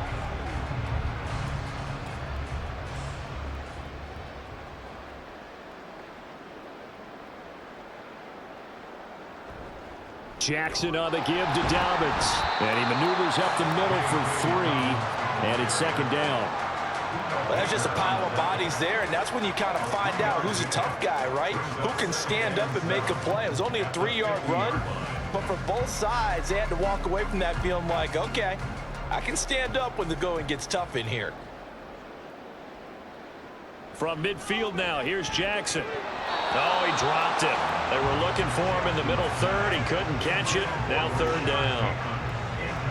Jackson on the give to Dobbins. And he maneuvers up the middle for 3. And it's 2nd down. Well, that's just a pile of bodies there, and that's when you kind of find out who's a tough guy, right? Who can stand up and make a play. It was only a 3-yard run, but for both sides, they had to walk away from that feeling like, okay, I can stand up when the going gets tough in here. From midfield now, here's Jackson. Oh, he dropped it. They were looking for him in the middle 3rd. He couldn't catch it. Now 3rd down.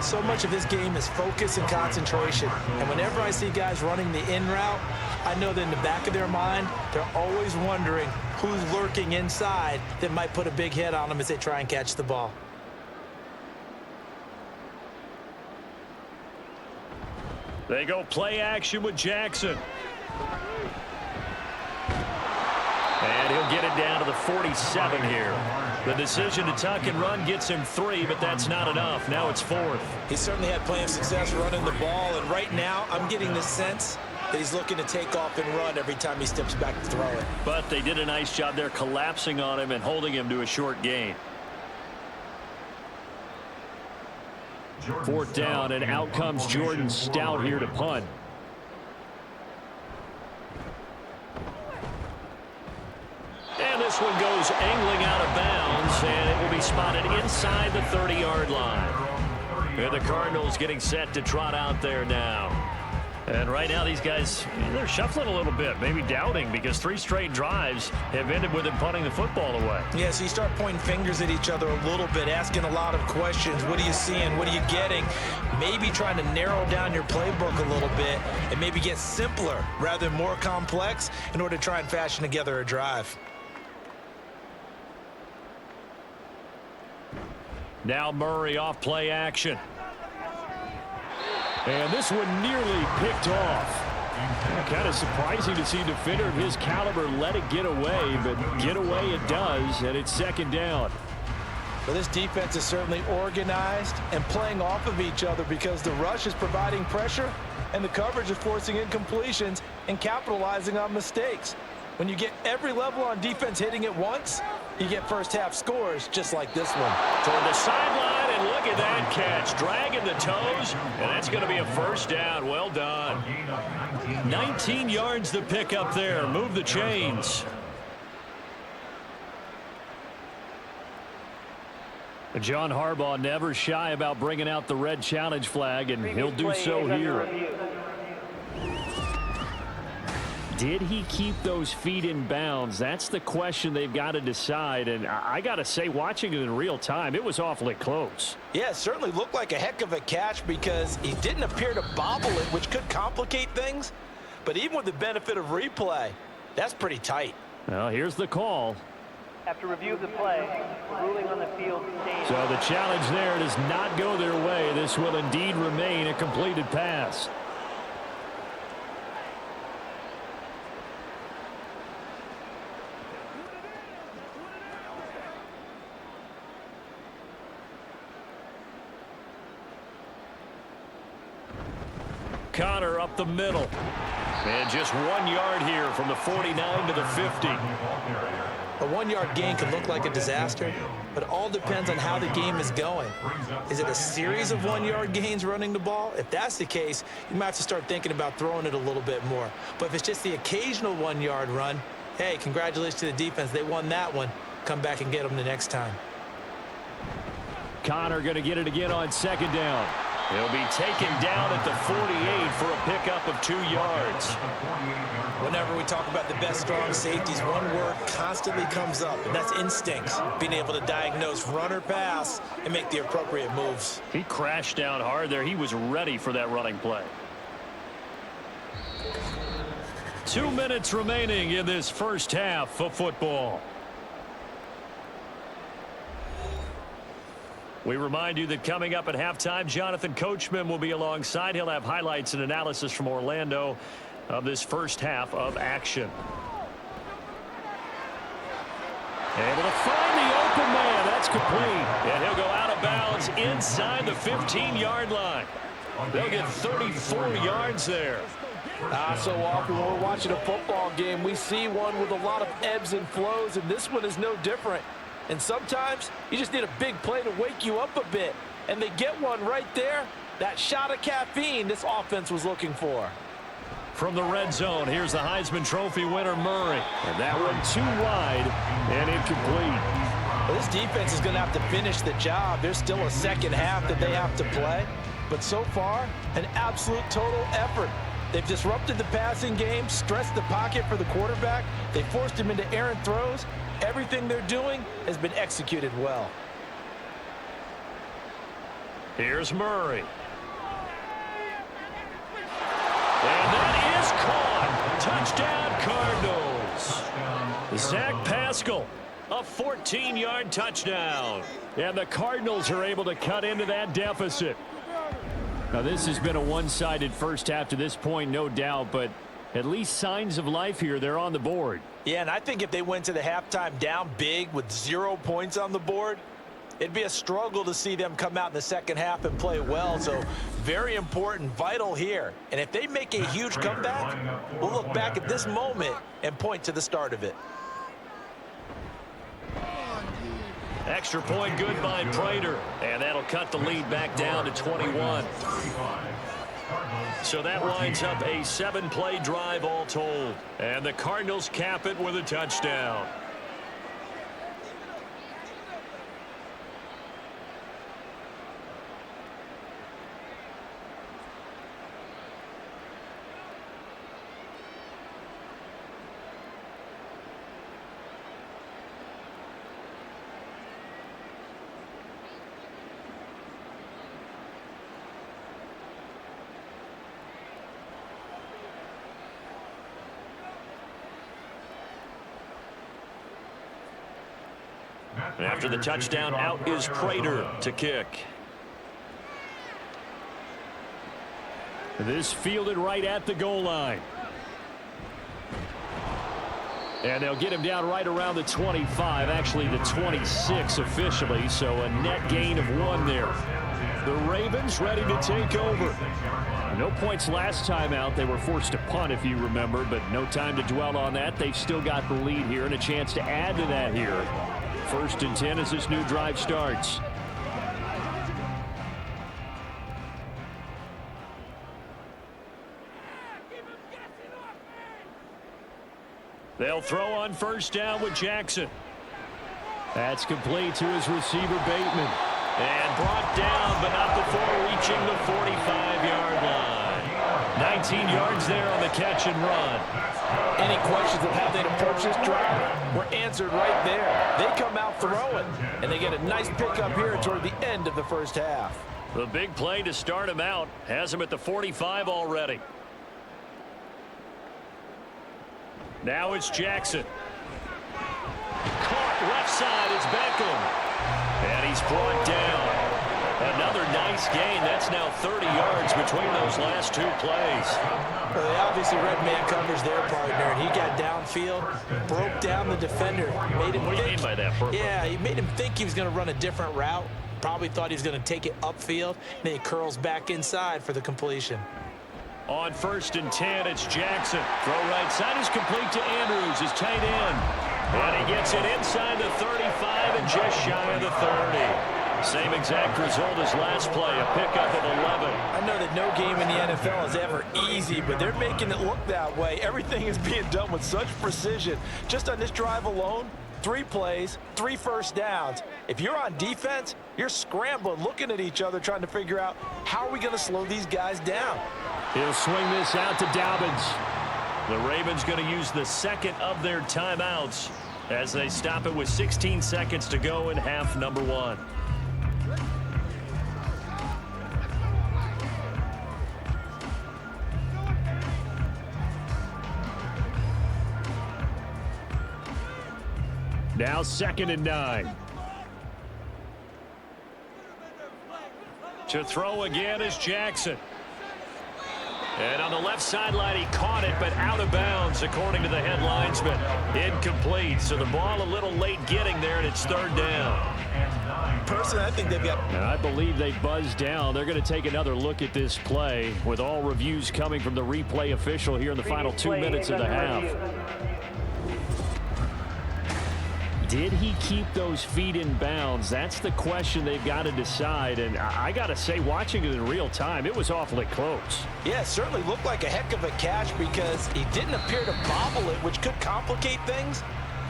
So much of this game is focus and concentration. And whenever I see guys running the in route, I know that in the back of their mind, they're always wondering who's lurking inside that might put a big hit on them as they try and catch the ball. They go play action with Jackson. And he'll get it down to the 47 here. The decision to tuck and run gets him 3, but that's not enough. Now it's 4th. He certainly had plenty of success running the ball, and right now I'm getting the sense that he's looking to take off and run every time he steps back to throw it. But they did a nice job there collapsing on him and holding him to a short gain. 4th down, and out comes Jordan Stout here to punt. And this one goes angling out of bounds, and it will be spotted inside the 30-yard line. And the Cardinals getting set to trot out there now. And right now these guys, they're shuffling a little bit, maybe doubting, because 3 straight drives have ended with them punting the football away. Yeah, so you start pointing fingers at each other a little bit, asking a lot of questions. What are you seeing? What are you getting? Maybe trying to narrow down your playbook a little bit and maybe get simpler rather than more complex in order to try and fashion together a drive. Now Murray off play action. And this one nearly picked off. Kind of surprising to see a defender of his caliber let it get away, but get away it does, and it's second down. Well, this defense is certainly organized and playing off of each other because the rush is providing pressure and the coverage is forcing incompletions and capitalizing on mistakes. When you get every level on defense hitting at once, you get first half scores just like this one. Toward the sideline, and look at that catch. Dragging the toes, and that's going to be a first down. Well done. 19 yards to pick up there. Move the chains. John Harbaugh never shy about bringing out the red challenge flag, and he'll do so here. Did he keep those feet in bounds? That's the question they've got to decide. And I got to say, watching it in real time, it was awfully close. Yeah, it certainly looked like a heck of a catch because he didn't appear to bobble it, which could complicate things. But even with the benefit of replay, that's pretty tight. Well, here's the call. After review of the play, ruling on the field stands. So the challenge there does not go their way. This will indeed remain a completed pass. Connor up the middle. And just 1 yard here from the 49 to the 50. A 1 yard gain can look like a disaster, but it all depends on how the game is going. Is it a series of 1 yard gains running the ball? If that's the case, you might have to start thinking about throwing it a little bit more. But if it's just the occasional 1 yard run, hey, congratulations to the defense. They won that one. Come back and get them the next time. Connor going to get it again on second down. He'll be taken down at the 48 for a pickup of 2 yards. Whenever we talk about the best strong safeties, one word constantly comes up, and that's instincts. Being able to diagnose run or pass and make the appropriate moves. He crashed down hard there. He was ready for that running play. 2 minutes remaining in this first half of football. We remind you that coming up at halftime, Jonathan Coachman will be alongside. He'll have highlights and analysis from Orlando of this first half of action. Able to find the open man. That's complete. And he'll go out of bounds inside the 15-yard line. They'll get 34 yards there. So often when we're watching a football game, we see one with a lot of ebbs and flows, and this one is no different. And sometimes you just need a big play to wake you up a bit. And they get one right there. That shot of caffeine this offense was looking for. From the red zone, here's the Heisman Trophy winner, Murray. And that one too wide and incomplete. Well, this defense is going to have to finish the job. There's still a second half that they have to play. But so far, an absolute total effort. They've disrupted the passing game, stressed the pocket for the quarterback. They forced him into errant throws. Everything they're doing has been executed well. Here's Murray. And that is caught. Touchdown, Cardinals. Zach Pascal, a 14-yard touchdown. And the Cardinals are able to cut into that deficit. Now, this has been a one-sided first half to this point, no doubt, but at least signs of life here. They're on the board. Yeah, and I think if they went to the halftime down big with 0 points on the board, it'd be a struggle to see them come out in the second half and play well. So very important, vital here. And if they make a huge comeback, we'll look back at this moment and point to the start of it. Extra point good by Prater. And that'll cut the lead back down to 21. So that winds up a 7-play drive all told. And the Cardinals cap it with a touchdown. After the touchdown, out is Prater to kick. This fielded right at the goal line. And they'll get him down right around the 25, actually the 26 officially, so a net gain of 1 there. The Ravens ready to take over. No points last time out. They were forced to punt, if you remember, but no time to dwell on that. They've still got the lead here and a chance to add to that here. 1st and 10 as this new drive starts. They'll throw on 1st down with Jackson. That's complete to his receiver, Bateman. And brought down, but not before reaching the 45-yard line. 19 yards there on the catch and run. Any questions of how they'd approach this drive were answered right there. They come out throwing, and they get a nice pickup here toward the end of the first half. The big play to start him out has him at the 45 already. Now it's Jackson. Caught left side is Beckham. And he's brought down. Another nice gain. That's now 30 yards between those last 2 plays. Well, they obviously read man coverage their partner, and he got downfield, broke down the defender. Made him what do you mean by that, Purple? Yeah, he made him think he was going to run a different route. Probably thought he was going to take it upfield. Then he curls back inside for the completion. On 1st and 10, it's Jackson. Throw right side is complete to Andrews, his tight end. And he gets it inside the 35 and just shy of the 30. Same exact result as last play, a pickup of 11. I know that no game in the NFL is ever easy, but they're making it look that way. Everything is being done with such precision. Just on this drive alone, 3 plays, 3 first downs. If you're on defense, you're scrambling, looking at each other, trying to figure out how are we going to slow these guys down. He'll swing this out to Dobbins. The Ravens going to use the 2nd of their timeouts as they stop it with 16 seconds to go in half number 1. Now 2nd and 9. To throw again is Jackson. And on the left sideline, he caught it, but out of bounds, according to the head linesman. Incomplete. So the ball a little late getting there, and it's 3rd down. Personally, I think they've got... And I believe they buzzed down. They're going to take another look at this play, with all reviews coming from the replay official here in the final 2 minutes of the half. Did he keep those feet in bounds? That's the question they've got to decide. And I got to say, watching it in real time, it was awfully close. Yeah, it certainly looked like a heck of a catch because he didn't appear to bobble it, which could complicate things.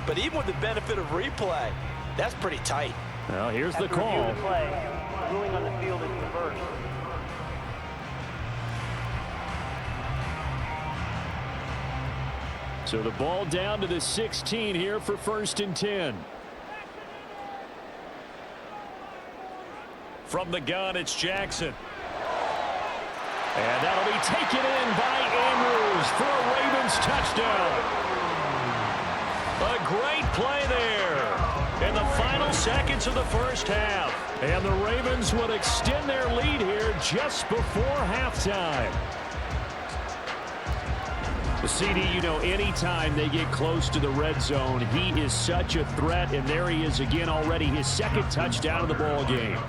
But even with the benefit of replay, that's pretty tight. Well, here's the After call. review of the play, ruling on the field is reversed. So the ball down to the 16 here for 1st and 10. From the gun, it's Jackson. And that'll be taken in by Andrews for a Ravens touchdown. A great play there in the final seconds of the first half. And the Ravens would extend their lead here just before halftime. The CD, you know, anytime they get close to the red zone, he is such a threat, and there he is again already, his 2nd touchdown of the ball game.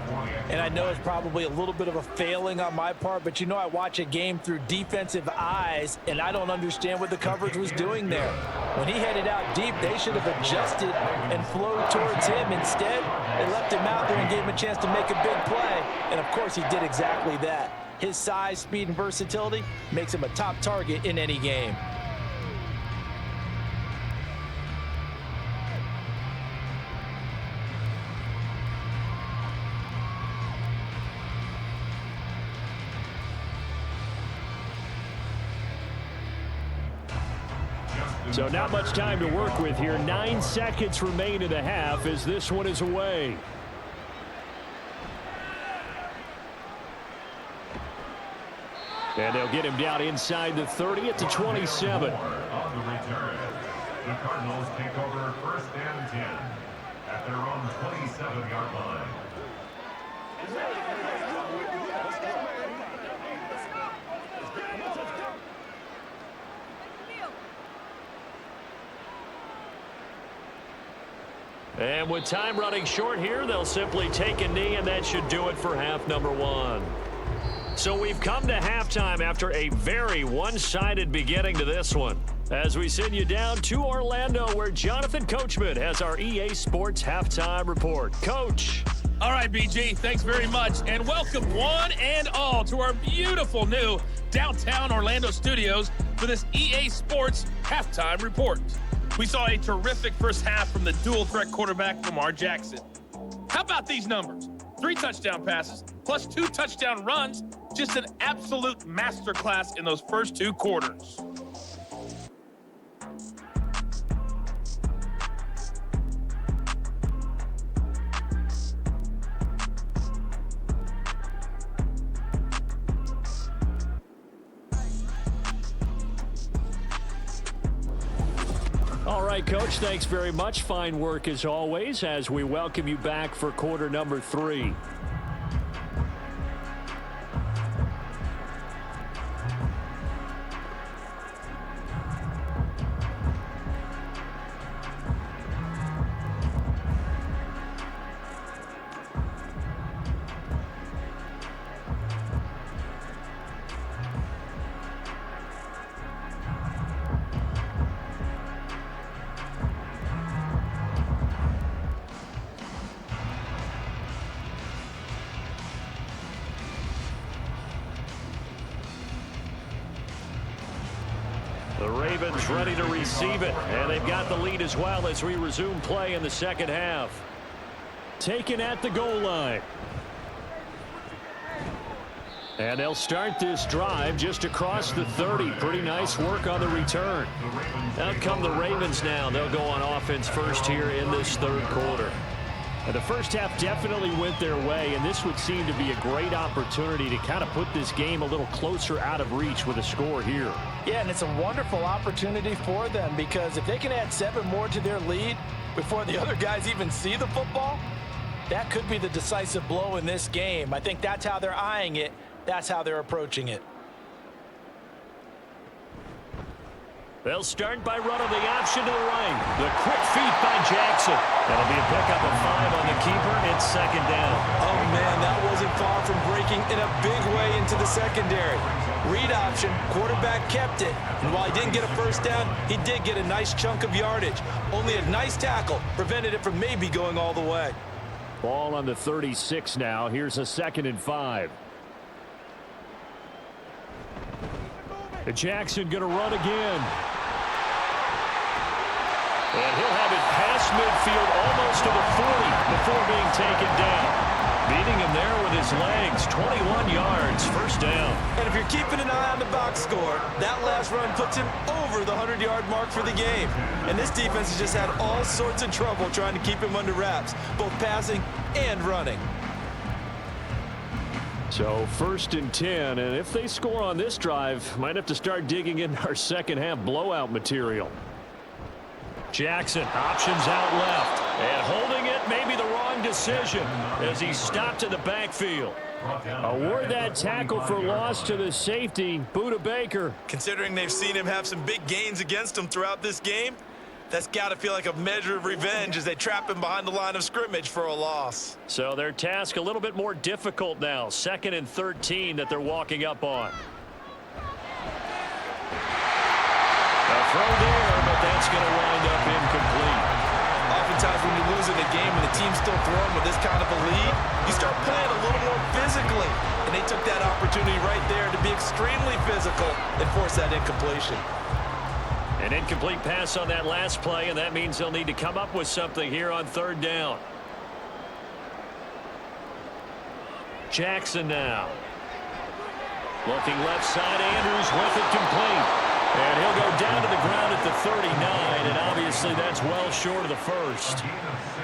And I know it's probably a little bit of a failing on my part, but you know I watch a game through defensive eyes, and I don't understand what the coverage was doing there. When he headed out deep, they should have adjusted and flowed towards him. Instead, they left him out there and gave him a chance to make a big play, and of course he did exactly that. His size, speed, and versatility makes him a top target in any game. So not much time to work with here. 9 seconds remain in the half as this one is away. And they'll get him down inside the 30 at the 27. On the return, the Cardinals take over 1st and 10 at their own 27-yard line. And with time running short here, they'll simply take a knee, and that should do it for half number one. So we've come to halftime after a very one-sided beginning to this one. As we send you down to Orlando, where Jonathan Coachman has our EA Sports Halftime Report. Coach. All right, BG, thanks very much. And welcome one and all to our beautiful new downtown Orlando studios for this EA Sports Halftime Report. We saw a terrific first half from the dual-threat quarterback, Lamar Jackson. How about these numbers? 3 touchdown passes plus 2 touchdown runs. Just an absolute masterclass in those first 2 quarters. All right, Coach, thanks very much. Fine work as always as we welcome you back for quarter number 3. The Ravens ready to receive it, and they've got the lead as well as we resume play in the second half. Taken at the goal line. And they'll start this drive just across the 30. Pretty nice work on the return. Out come the Ravens now. They'll go on offense first here in this third quarter. And the first half definitely went their way, and this would seem to be a great opportunity to kind of put this game a little closer out of reach with a score here. Yeah, and it's a wonderful opportunity for them because if they can add 7 more to their lead before the other guys even see the football, that could be the decisive blow in this game. I think that's how they're eyeing it. That's how they're approaching it. They'll start by running the option to the right. The quick feet by Jackson. That'll be a pickup of 5 on the keeper. It's second down. Oh, man, that wasn't far from breaking in a big way into the secondary. Read option, quarterback kept it. And while he didn't get a first down, he did get a nice chunk of yardage. Only a nice tackle prevented it from maybe going all the way. Ball on the 36 now. Here's a 2nd and 5. Jackson going to run again. And he'll have it past midfield almost to the 40 before being taken down. Beating him there with his legs. 21 yards, first down. And if you're keeping an eye on the box score, that last run puts him over the 100-yard mark for the game. And this defense has just had all sorts of trouble trying to keep him under wraps, both passing and running. So 1st and 10, and if they score on this drive, might have to start digging in our second half blowout material. Jackson, options out left, and holding it may be the wrong decision as he stopped in the backfield. Award that tackle for loss to the safety, Buda Baker. Considering they've seen him have some big gains against him throughout this game, that's got to feel like a measure of revenge as they trap him behind the line of scrimmage for a loss. So their task a little bit more difficult now. 2nd and 13 that they're walking up on. A throw there, but that's going to wind up incomplete. Oftentimes when you lose in a game and the team's still throwing with this kind of a lead, you start playing a little more physically. And they took that opportunity right there to be extremely physical and force that incompletion. An incomplete pass on that last play, and that means they'll need to come up with something here on 3rd down. Jackson now. Looking left side, Andrews with it complete. And he'll go down to the ground at the 39, and obviously that's well short of the first.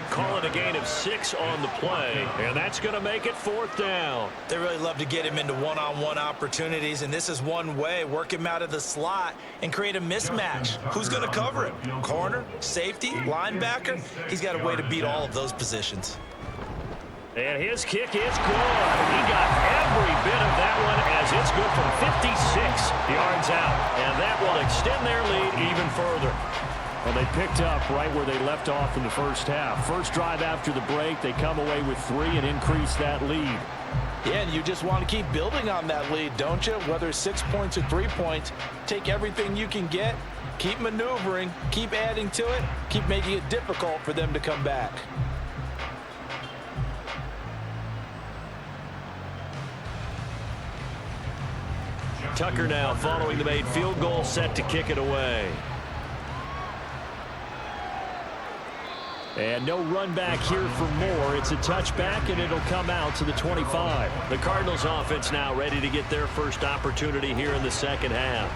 Call it a gain of 6 on the play, and that's going to make it 4th down. They really love to get him into one-on-one opportunities, and this is one way. Work him out of the slot and create a mismatch. Who's going to cover him? Corner, safety, linebacker? He's got a way to beat all of those positions. And his kick is good. He got every bit of that one as it's good from 56 yards out. And that will extend their lead even further. Well, they picked up right where they left off in the first half. First drive after the break, they come away with 3 and increase that lead. Yeah, and you just want to keep building on that lead, don't you? Whether it's 6 points or 3 points, take everything you can get, keep maneuvering, keep adding to it, keep making it difficult for them to come back. Tucker now following the made field goal, set to kick it away. And no run back here for more. It's a touchback, and it'll come out to the 25. The Cardinals offense now ready to get their first opportunity here in the second half.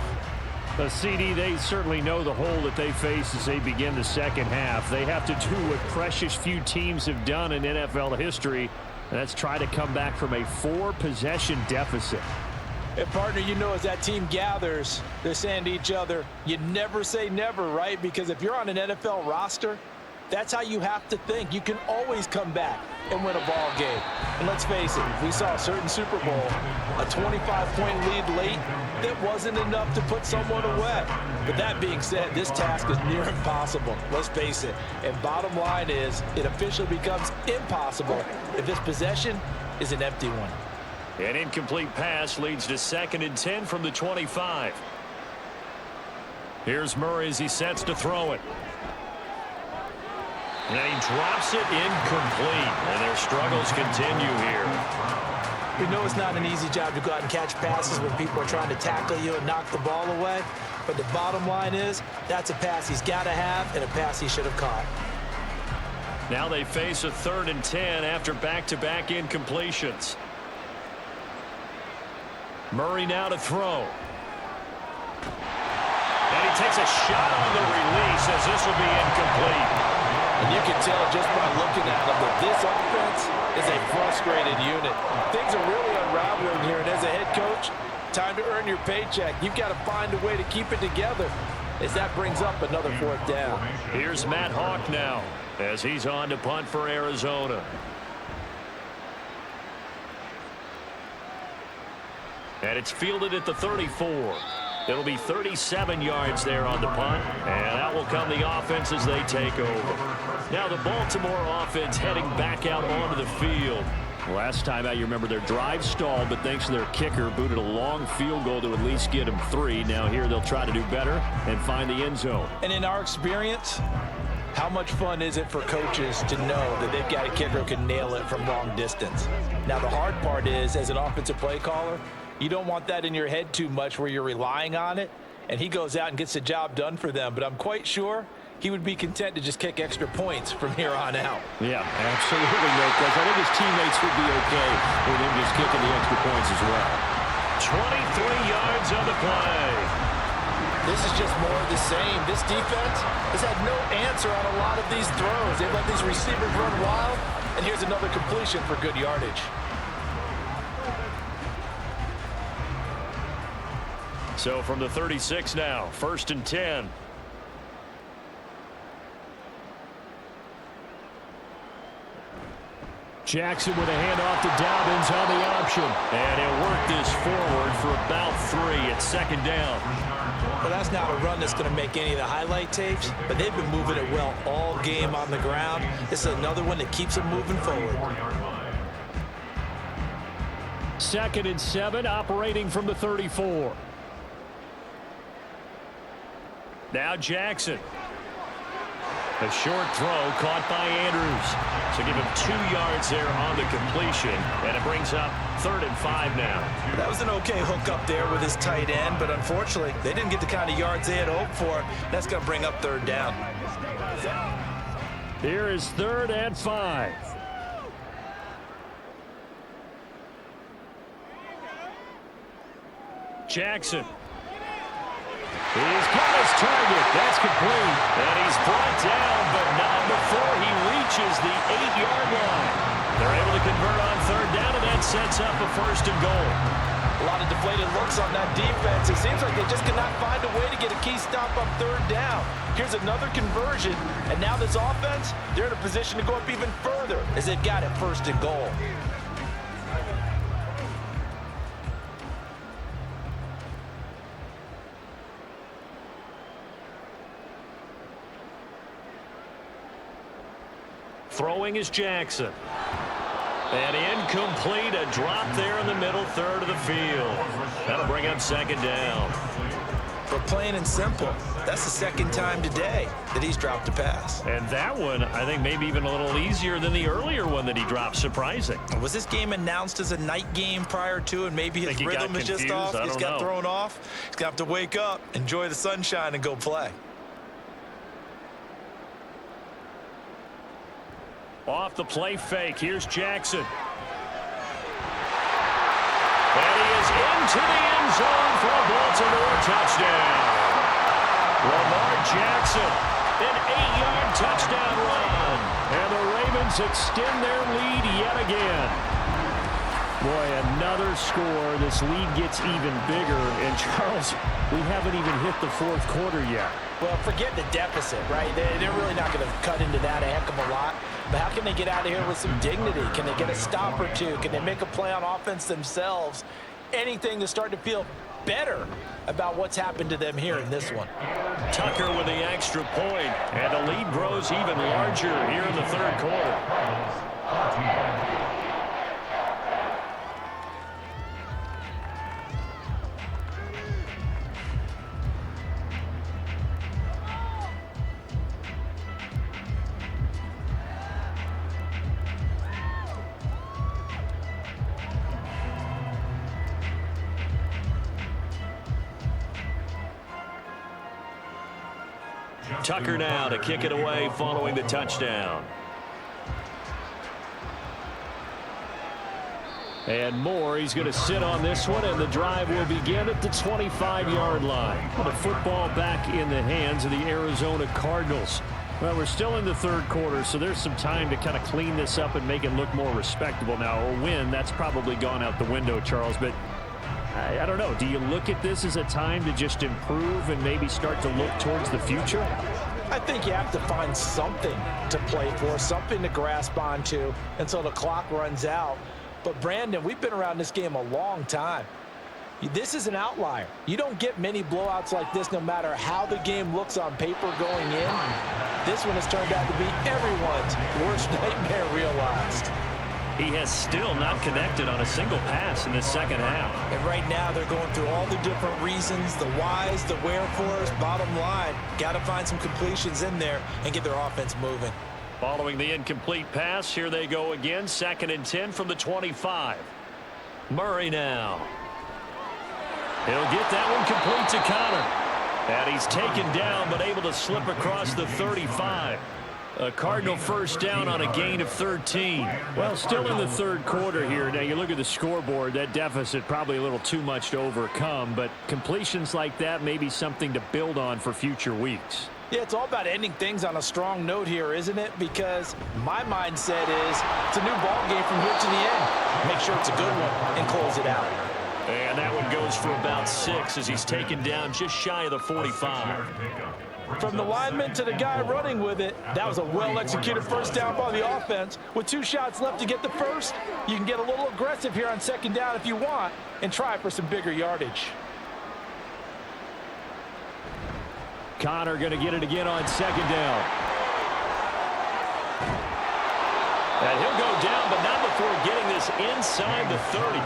The CD, they certainly know the hole that they face as they begin the second half. They have to do what precious few teams have done in NFL history, and that's try to come back from a 4-possession deficit. And partner, you know, as that team gathers, they're saying to each other, you never say never, right? Because if you're on an NFL roster, that's how you have to think. You can always come back and win a ball game. And let's face it, we saw a certain Super Bowl, a 25-point lead late that wasn't enough to put someone away. But that being said, this task is near impossible. Let's face it. And bottom line is, it officially becomes impossible if this possession is an empty one. An incomplete pass leads to 2nd and 10 from the 25. Here's Murray as he sets to throw it. And he drops it incomplete. And their struggles continue here. We know it's not an easy job to go out and catch passes when people are trying to tackle you and knock the ball away. But the bottom line is, that's a pass he's got to have and a pass he should have caught. Now they face a 3rd and 10 after back-to-back incompletions. Murray now to throw. And he takes a shot on the release as this will be incomplete. And you can tell just by looking at them that this offense is a frustrated unit. Things are really unraveling here, and as a head coach, time to earn your paycheck. You've got to find a way to keep it together as that brings up another 4th down. Here's Matt Hawk now as he's on to punt for Arizona. And it's fielded at the 34. It'll be 37 yards there on the punt, and that will come the offense as they take over. Now the Baltimore offense heading back out onto the field. Last time out, you remember their drive stalled, but thanks to their kicker, booted a long field goal to at least get them 3. Now here they'll try to do better and find the end zone. And in our experience, how much fun is it for coaches to know that they've got a kicker who can nail it from long distance? Now the hard part is, as an offensive play caller, you don't want that in your head too much where you're relying on it, and he goes out and gets the job done for them. But I'm quite sure he would be content to just kick extra points from here on out. Yeah, absolutely, no question. I think his teammates would be okay with him just kicking the extra points as well. 23 yards on the play. This is just more of the same. This defense has had no answer on a lot of these throws. They've let these receivers run wild, and here's another completion for good yardage. So from the 36 now, 1st and 10. Jackson with a handoff to Dobbins on the option. And he'll work this forward for about 3. It's 2nd down. Well, that's not a run that's going to make any of the highlight tapes, but they've been moving it well all game on the ground. This is another one that keeps them moving forward. 2nd and 7, operating from the 34. Now Jackson. A short throw caught by Andrews. So give him 2 yards there on the completion. And it brings up 3rd and 5 now. That was an okay hook up there with his tight end, but unfortunately, they didn't get the kind of yards they had hoped for. That's going to bring up 3rd down. Here is 3rd and 5. Jackson. He's got his target. That's complete. And he's brought down, but not before he reaches the 8-yard line. They're able to convert on 3rd down, and that sets up a 1st and goal. A lot of deflated looks on that defense. It seems like they just cannot find a way to get a key stop on 3rd down. Here's another conversion, and now this offense, they're in a position to go up even further as they've got it 1st and goal. Throwing is Jackson. And incomplete, a drop there in the middle third of the field. That'll bring up second down. For plain and simple, that's the second time today that he's dropped a pass. And that one, I think, maybe even a little easier than the earlier one that he dropped. Surprising. Was this game announced as a night game prior to, and maybe his rhythm is just off? He's got thrown off. He's got to wake up, enjoy the sunshine, and go play. Off the play fake. Here's Jackson. And he is into the end zone for a Baltimore touchdown. Lamar Jackson, an 8-yard touchdown run. And the Ravens extend their lead yet again. Boy, another score. This lead gets even bigger. And, Charles, we haven't even hit the fourth quarter yet. Well, forget the deficit, right? They're really not going to cut into that a heck of a lot. But how can they get out of here with some dignity? Can they get a stop or two? Can they make a play on offense themselves? Anything to start to feel better about what's happened to them here in this one. Tucker with the extra point, and the lead grows even larger here in the third quarter. Tucker now to kick it away following the touchdown. And Moore, he's going to sit on this one, and the drive will begin at the 25-yard line. The football back in the hands of the Arizona Cardinals. Well, we're still in the third quarter, so there's some time to kind of clean this up and make it look more respectable. Now, a win, that's probably gone out the window, Charles, but I don't know. Do you look at this as a time to just improve and maybe start to look towards the future? I think you have to find something to play for, something to grasp onto until the clock runs out. But, Brandon, we've been around this game a long time. This is an outlier. You don't get many blowouts like this no matter how the game looks on paper going in. This one has turned out to be everyone's worst nightmare realized. He has still not connected on a single pass in the second half. And right now they're going through all the different reasons, the whys, the wherefores. Bottom line, got to find some completions in there and get their offense moving. Following the incomplete pass, here they go again. 2nd and 10 from the 25. Murray now. He'll get that one complete to Connor. And he's taken down but able to slip across the 35. A Cardinal first down on a gain of 13. Well, still in the third quarter here. Now, you look at the scoreboard, that deficit probably a little too much to overcome, but completions like that may be something to build on for future weeks. Yeah, it's all about ending things on a strong note here, isn't it? Because my mindset is it's a new ball game from here to the end. Make sure it's a good one and close it out. And that one goes for about 6 as he's taken down just shy of the 45. From the lineman to the guy running with it, that was a well-executed first down by the offense. With 2 shots left to get the first, you can get a little aggressive here on second down if you want and try for some bigger yardage. Connor going to get it again on second down. And he'll go down, but not before getting this inside the 30.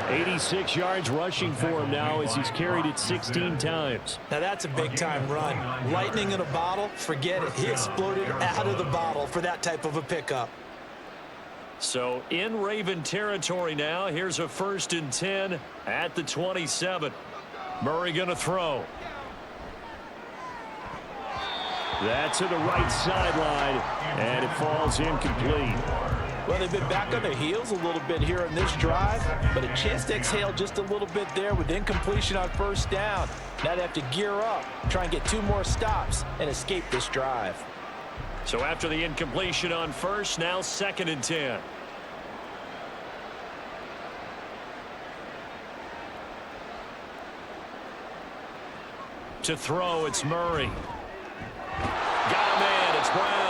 86 yards rushing for him now as he's carried it 16 times. Now that's a big-time run. Lightning in a bottle, forget it. He exploded out of the bottle for that type of a pickup. So in Raven territory now, here's a 1st and 10 at the 27. Murray going to throw. That's to the right sideline, and it falls incomplete. Well, they've been back on their heels a little bit here in this drive, but a chance to exhale just a little bit there with incompletion on first down. Now they have to gear up, try and get 2 more stops and escape this drive. So after the incompletion on first, now 2nd and 10. To throw, it's Murray. Got a man, it's Brown.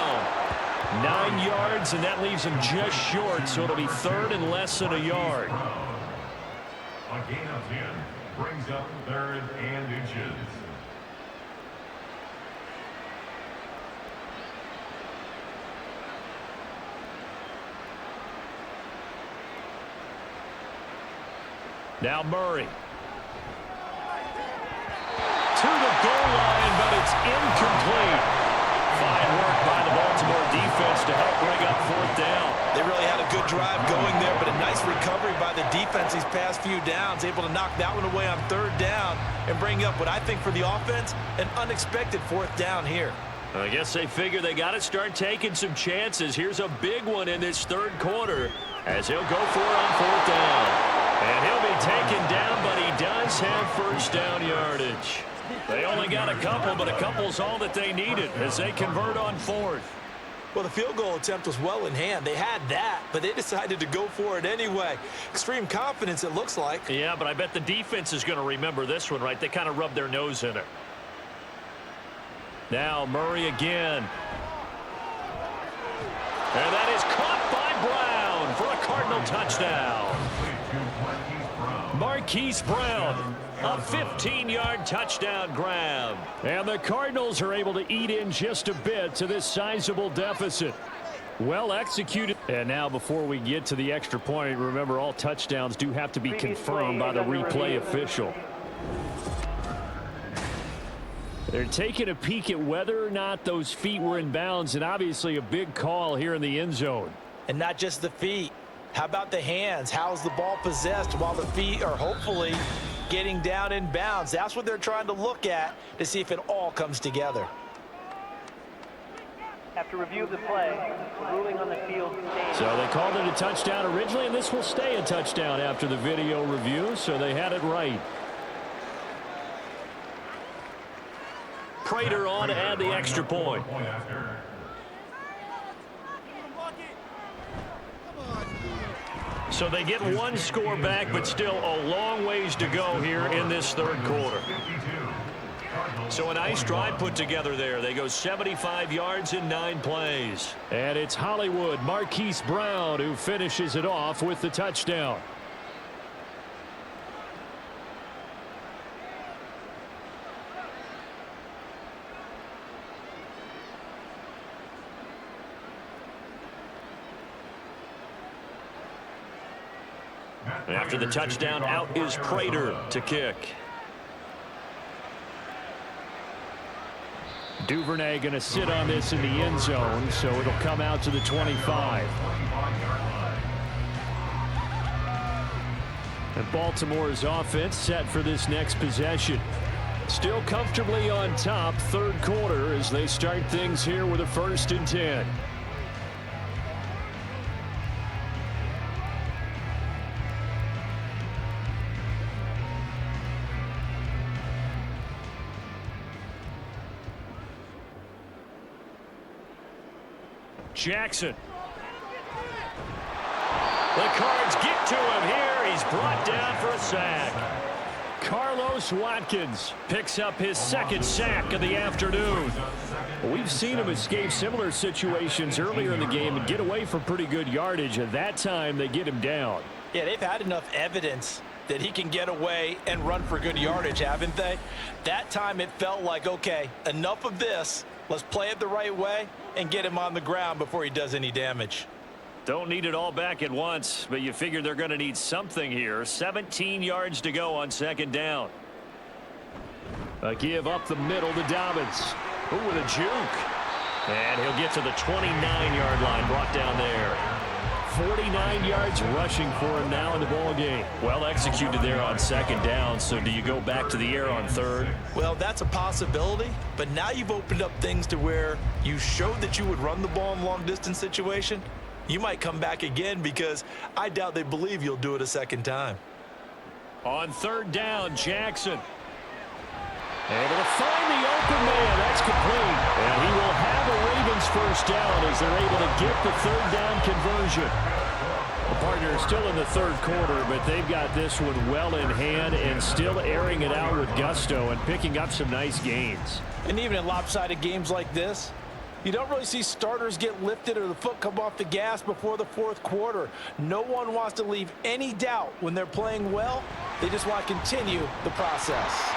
9 yards, and that leaves him just short, so it'll be 3rd and less than a yard. A gain of 10 brings up 3rd and inches. Now Murray. To the goal line, but it's incomplete. Fine work by the Baltimore defense to help bring up fourth down. They really had a good drive going there, but a nice recovery by the defense these past few downs, able to knock that one away on third down and bring up what I think for the offense, an unexpected fourth down here. I guess they figure they got to start taking some chances. Here's a big one in this third quarter as he'll go for it on fourth down. And he'll be taken down, but he does have first down yardage. They only got a couple, but a couple's all that they needed as they convert on fourth. Well, the field goal attempt was well in hand. They had that, but they decided to go for it anyway. Extreme confidence, it looks like. Yeah, but I bet the defense is going to remember this one, right? They kind of rubbed their nose in it. Now Murray again. And that is caught by Brown for a Cardinal touchdown. Marquise Brown, a 15-yard touchdown grab. And the Cardinals are able to eat in just a bit to this sizable deficit. Well executed. And now before we get to the extra point, remember all touchdowns do have to be confirmed by the replay official. They're taking a peek at whether or not those feet were in bounds, and obviously a big call here in the end zone. And not just the feet. How about the hands? How's the ball possessed while the feet are hopefully getting down in bounds? That's what they're trying to look at to see if it all comes together. After review of the play, ruling on the field stands. So they called it a touchdown originally, and this will stay a touchdown after the video review, so they had it right. Prater on to add the extra point. So they get one score back, but still a long ways to go here in this third quarter. So a nice drive put together there. They go 75 yards in 9 plays. And it's Hollywood Marquise Brown who finishes it off with the touchdown. After the touchdown, out is Prater to kick. Duvernay going to sit on this in the end zone, so it'll come out to the 25. And Baltimore's offense set for this next possession. Still comfortably on top, third quarter, as they start things here with a 1st and 10. Jackson. The Cards get to him here. He's brought down for a sack. Carlos Watkins picks up his 2nd sack of the afternoon. We've seen him escape similar situations earlier in the game and get away for pretty good yardage. At that time, they get him down. Yeah, they've had enough evidence that he can get away and run for good yardage, haven't they? That time it felt like, okay, enough of this. Let's play it the right way and get him on the ground before he does any damage. Don't need it all back at once, but you figure they're going to need something here. 17 yards to go on 2nd down. A give up the middle to Dobbins. Ooh, with a juke. And he'll get to the 29-yard line, brought down there. 49 yards rushing for him now in the ball game. Well executed there on 2nd down. So do you go back to the air on 3rd? Well, that's a possibility, but now you've opened up things to where you showed that you would run the ball in long distance situation. You might come back again because I doubt they believe you'll do it a 2nd time. On 3rd down, Jackson. Able to find the open man. That's complete. And he will have a Ravens 1st down as they're able to get the 3rd down conversion. The partner is still in the 3rd quarter, but they've got this one well in hand and still airing it out with gusto and picking up some nice gains. And even in lopsided games like this, you don't really see starters get lifted or the foot come off the gas before the 4th quarter. No one wants to leave any doubt when they're playing well. They just want to continue the process.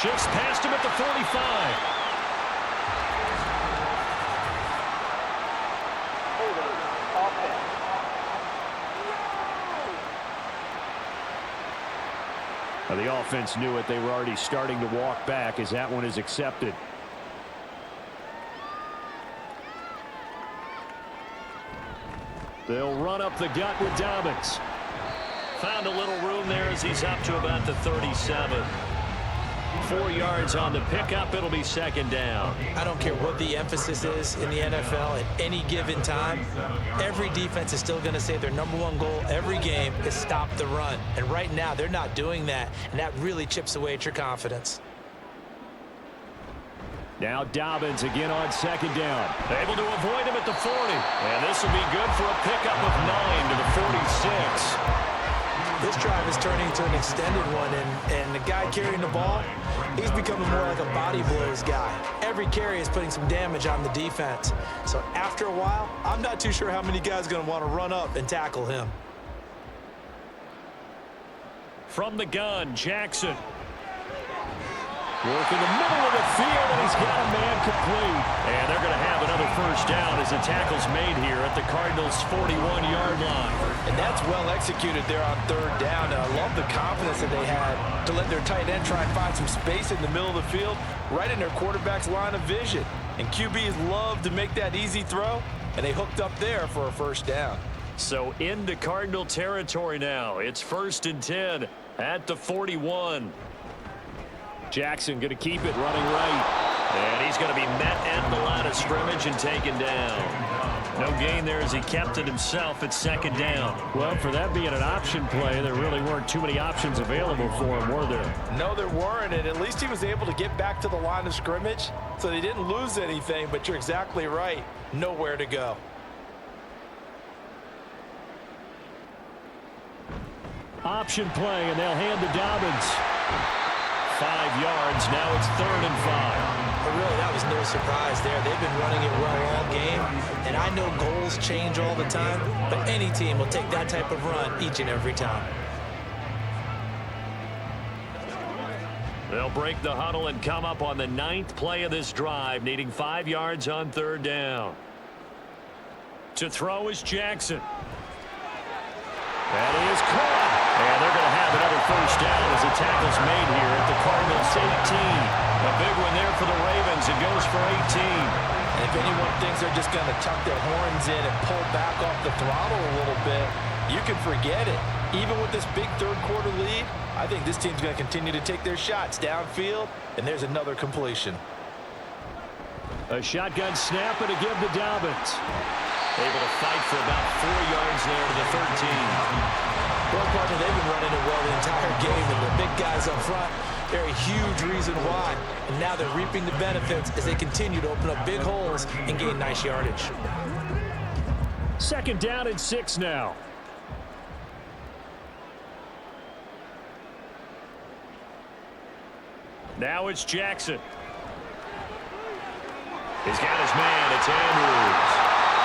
Shifts past him at the 45. The offense knew it. They were already starting to walk back as that one is accepted. They'll run up the gut with Dobbins. Found a little room there as he's up to about the 37. 4 yards on the pickup. It'll be second down. I don't care what the emphasis is in the NFL at any given time. Every defense is still going to say their #1 goal every game is stop the run. And right now, they're not doing that, and that really chips away at your confidence. Now Dobbins again on second down. Able to avoid him at the 40. And this will be good for a pickup of 9 to the 46. This drive is turning into an extended one, and the guy carrying the ball, he's becoming more like a body blows guy. Every carry is putting some damage on the defense. So after a while, I'm not too sure how many guys are going to want to run up and tackle him. From the gun, Jackson. Work in the middle of the field, and he's got a man complete. And they're going to have another first down as the tackle's made here at the Cardinals' 41-yard line. And that's well executed there on third down. And I love the confidence that they had to let their tight end try and find some space in the middle of the field, right in their quarterback's line of vision. And QBs love to make that easy throw, and they hooked up there for a first down. So into Cardinal territory now. It's 1st and 10 at the 41. Jackson going to keep it running right. And he's going to be met at the line of scrimmage and taken down. No gain there as he kept it himself at second down. Well, for that being an option play, there really weren't too many options available for him, were there? No, there weren't, and at least he was able to get back to the line of scrimmage, so they didn't lose anything, but you're exactly right. Nowhere to go. Option play, and they'll hand to Dobbins. 5 yards. Now it's 3rd and 5. But really, that was no surprise there. They've been running it well all game, and I know goals change all the time, but any team will take that type of run each and every time. They'll break the huddle and come up on the 9th play of this drive, needing 5 yards on 3rd down. To throw is Jackson. That is caught. And they're going to have another first down as the tackle's made here at the Cardinals' 18. A big one there for the Ravens. It goes for 18. And if anyone thinks they're just going to tuck their horns in and pull back off the throttle a little bit, you can forget it. Even with this big third-quarter lead, I think this team's going to continue to take their shots downfield, and there's another completion. A shotgun snap and a give to Dobbins. Able to fight for about 4 yards there to the 13. Well, partner, they've been running it well the entire game, and the big guys up front, they're a huge reason why. And now they're reaping the benefits as they continue to open up big holes and gain nice yardage. 2nd down and 6 now. Now it's Jackson. He's got his man. It's Andrews.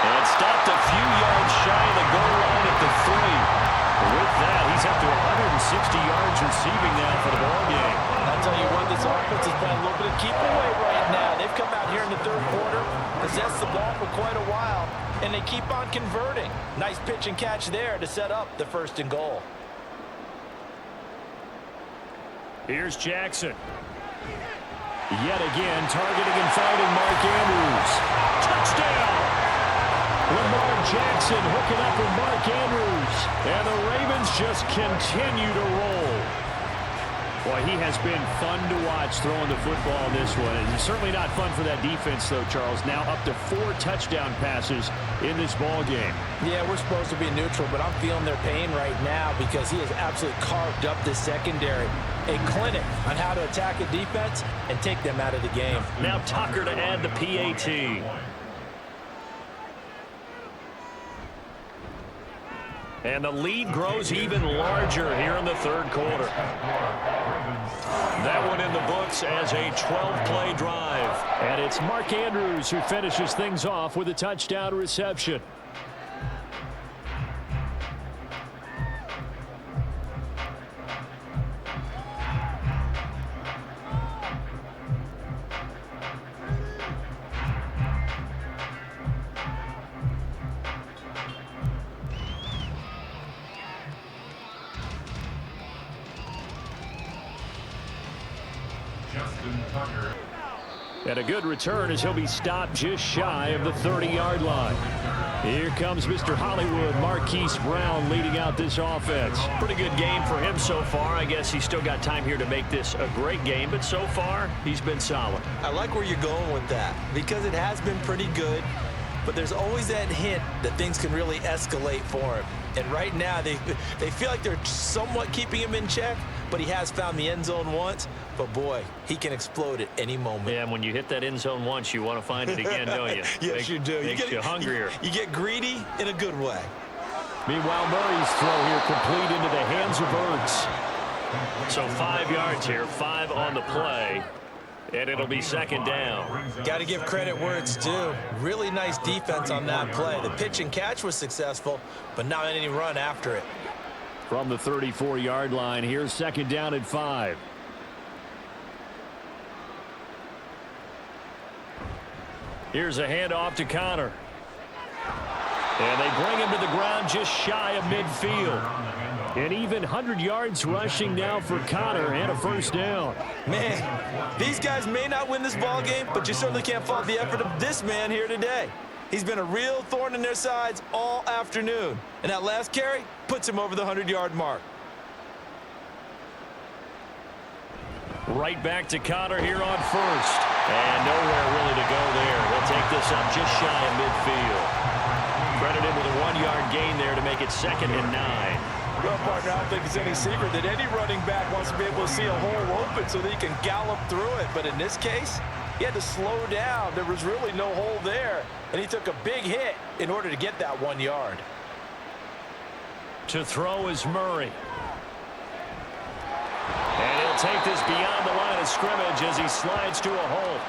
And stopped a few yards shy of the goal line at the 3. With that, he's up to 160 yards receiving now for the ball game. I'll tell you what, this offense is playing a little bit of keep away right now. They've come out here in the third quarter, possessed the ball for quite a while, and they keep on converting. Nice pitch and catch there to set up the 1st and goal. Here's Jackson. Yet again, targeting and finding Mark Andrews. Touchdown! Lamar Jackson hooking up with Mark Andrews. And the Ravens just continue to roll. Boy, he has been fun to watch throwing the football in this one. And it's certainly not fun for that defense, though, Charles. Now up to 4 touchdown passes in this ball game. Yeah, we're supposed to be neutral, but I'm feeling their pain right now because he has absolutely carved up the secondary. A clinic on how to attack a defense and take them out of the game. Now Tucker to add the PAT. And the lead grows even larger here in the 3rd quarter. That one in the books as a 12-play drive. And it's Mark Andrews who finishes things off with a touchdown reception. And a good return as he'll be stopped just shy of the 30-yard line. Here comes Mr. Hollywood, Marquise Brown, leading out this offense. Pretty good game for him so far. I guess he's still got time here to make this a great game, but so far, he's been solid. I like where you're going with that because it has been pretty good, but there's always that hint that things can really escalate for him. And right now, they feel like they're somewhat keeping him in check, but he has found the end zone once. But, boy, he can explode at any moment. Yeah, and when you hit that end zone once, you want to find it again, don't you? Yes, you do. Makes you hungrier. You get greedy in a good way. Meanwhile, Murray's throw here complete into the hands of Ertz. So 5 yards here, 5 on the play, and it'll be second down. Got to give credit where it's due. Really nice defense on that play. The pitch and catch was successful, but not any run after it. From the 34-yard line, here's second down at 5. Here's a handoff to Connor. And they bring him to the ground just shy of midfield. And even 100 yards rushing now for Connor and a first down. Man, these guys may not win this ball game, but you certainly can't fault the effort of this man here today. He's been a real thorn in their sides all afternoon. And that last carry puts him over the 100-yard mark. Right back to Connor here on first. And nowhere really to go there. He'll take this up just shy of midfield. Credited with a 1-yard gain there to make it second and 9. Well, partner, I don't think it's any secret that any running back wants to be able to see a hole open so that he can gallop through it. But in this case, he had to slow down. There was really no hole there. And he took a big hit in order to get that 1 yard. To throw is Murray. And he'll take this beyond the line of scrimmage as he slides to a hole.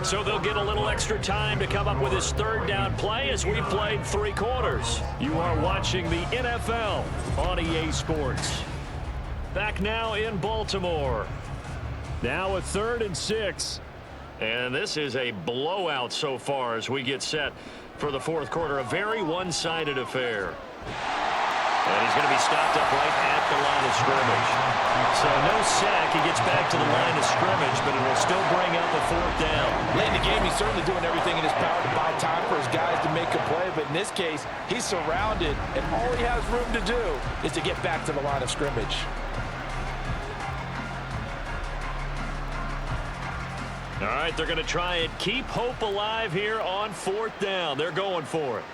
So they'll get a little extra time to come up with his third down play as we've played 3 quarters. You are watching the NFL on EA Sports. Back now in Baltimore. Now a 3rd and 6. And this is a blowout so far as we get set for the 4th quarter. A very one-sided affair. And he's going to be stopped up right at the line of scrimmage. So no sack. He gets back to the line of scrimmage, but it will still bring up a 4th down. Late in the game, he's certainly doing everything in his power to buy time for his guys to make a play. But in this case, he's surrounded, and all he has room to do is to get back to the line of scrimmage. All right, they're going to try and keep hope alive here on 4th down. They're going for it.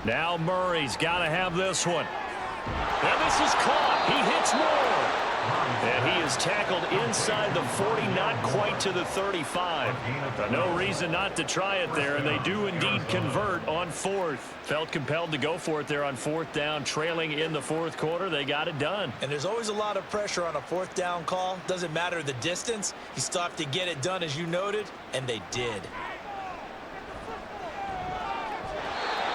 Now Murray's got to have this one. And this is caught. He hits more. And he is tackled inside the 40, not quite to the 35. No reason not to try it there, and they do indeed convert on 4th. Felt compelled to go for it there on 4th down, trailing in the 4th quarter. They got it done. And there's always a lot of pressure on a 4th down call. Doesn't matter the distance. You still have to get it done, as you noted, and they did.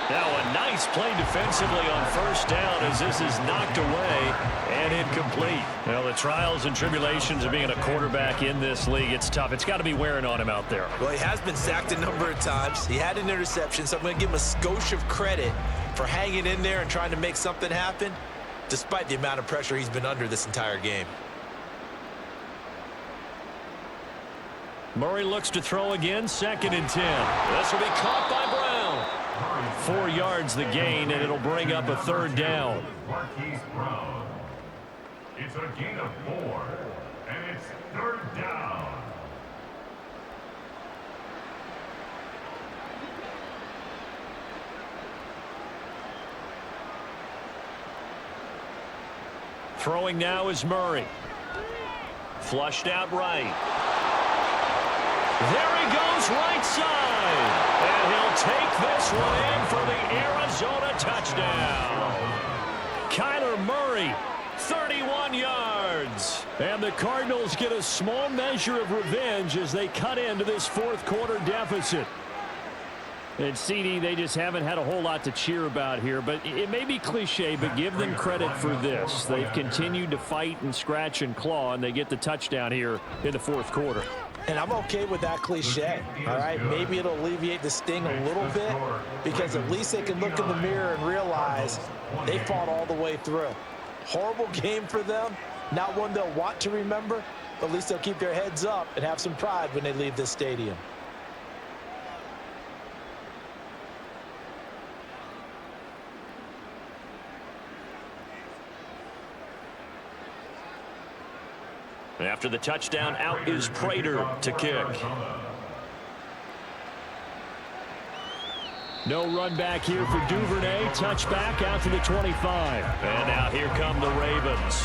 Now a nice play defensively on 1st down as this is knocked away and incomplete. Well, the trials and tribulations of being a quarterback in this league, it's tough. It's got to be wearing on him out there. Well, he has been sacked a number of times. He had an interception, so I'm going to give him a skosh of credit for hanging in there and trying to make something happen, despite the amount of pressure he's been under this entire game. Murray looks to throw again, 2nd and 10. This will be caught by Brown. 4 yards the gain, and it'll bring up a 3rd down. Marquise Brown. It's a gain of 4, and it's 3rd down. Throwing now is Murray. Flushed out right. There he goes right side. And he'll take this one in for the Arizona touchdown. Kyler Murray, 31 yards. And the Cardinals get a small measure of revenge as they cut into this 4th quarter deficit. And CD, they just haven't had a whole lot to cheer about here, but it may be cliche, but give them credit for this. They've continued to fight and scratch and claw, and they get the touchdown here in the 4th quarter. And I'm okay with that cliche, all right? Maybe it'll alleviate the sting a little bit because at least they can look in the mirror and realize they fought all the way through. Horrible game for them, Not one they'll want to remember, but at least they'll keep their heads up and have some pride when they leave this stadium. After the touchdown, out is Prater to kick. No run back here for Duvernay. Touchback out to the 25. And now here come the Ravens.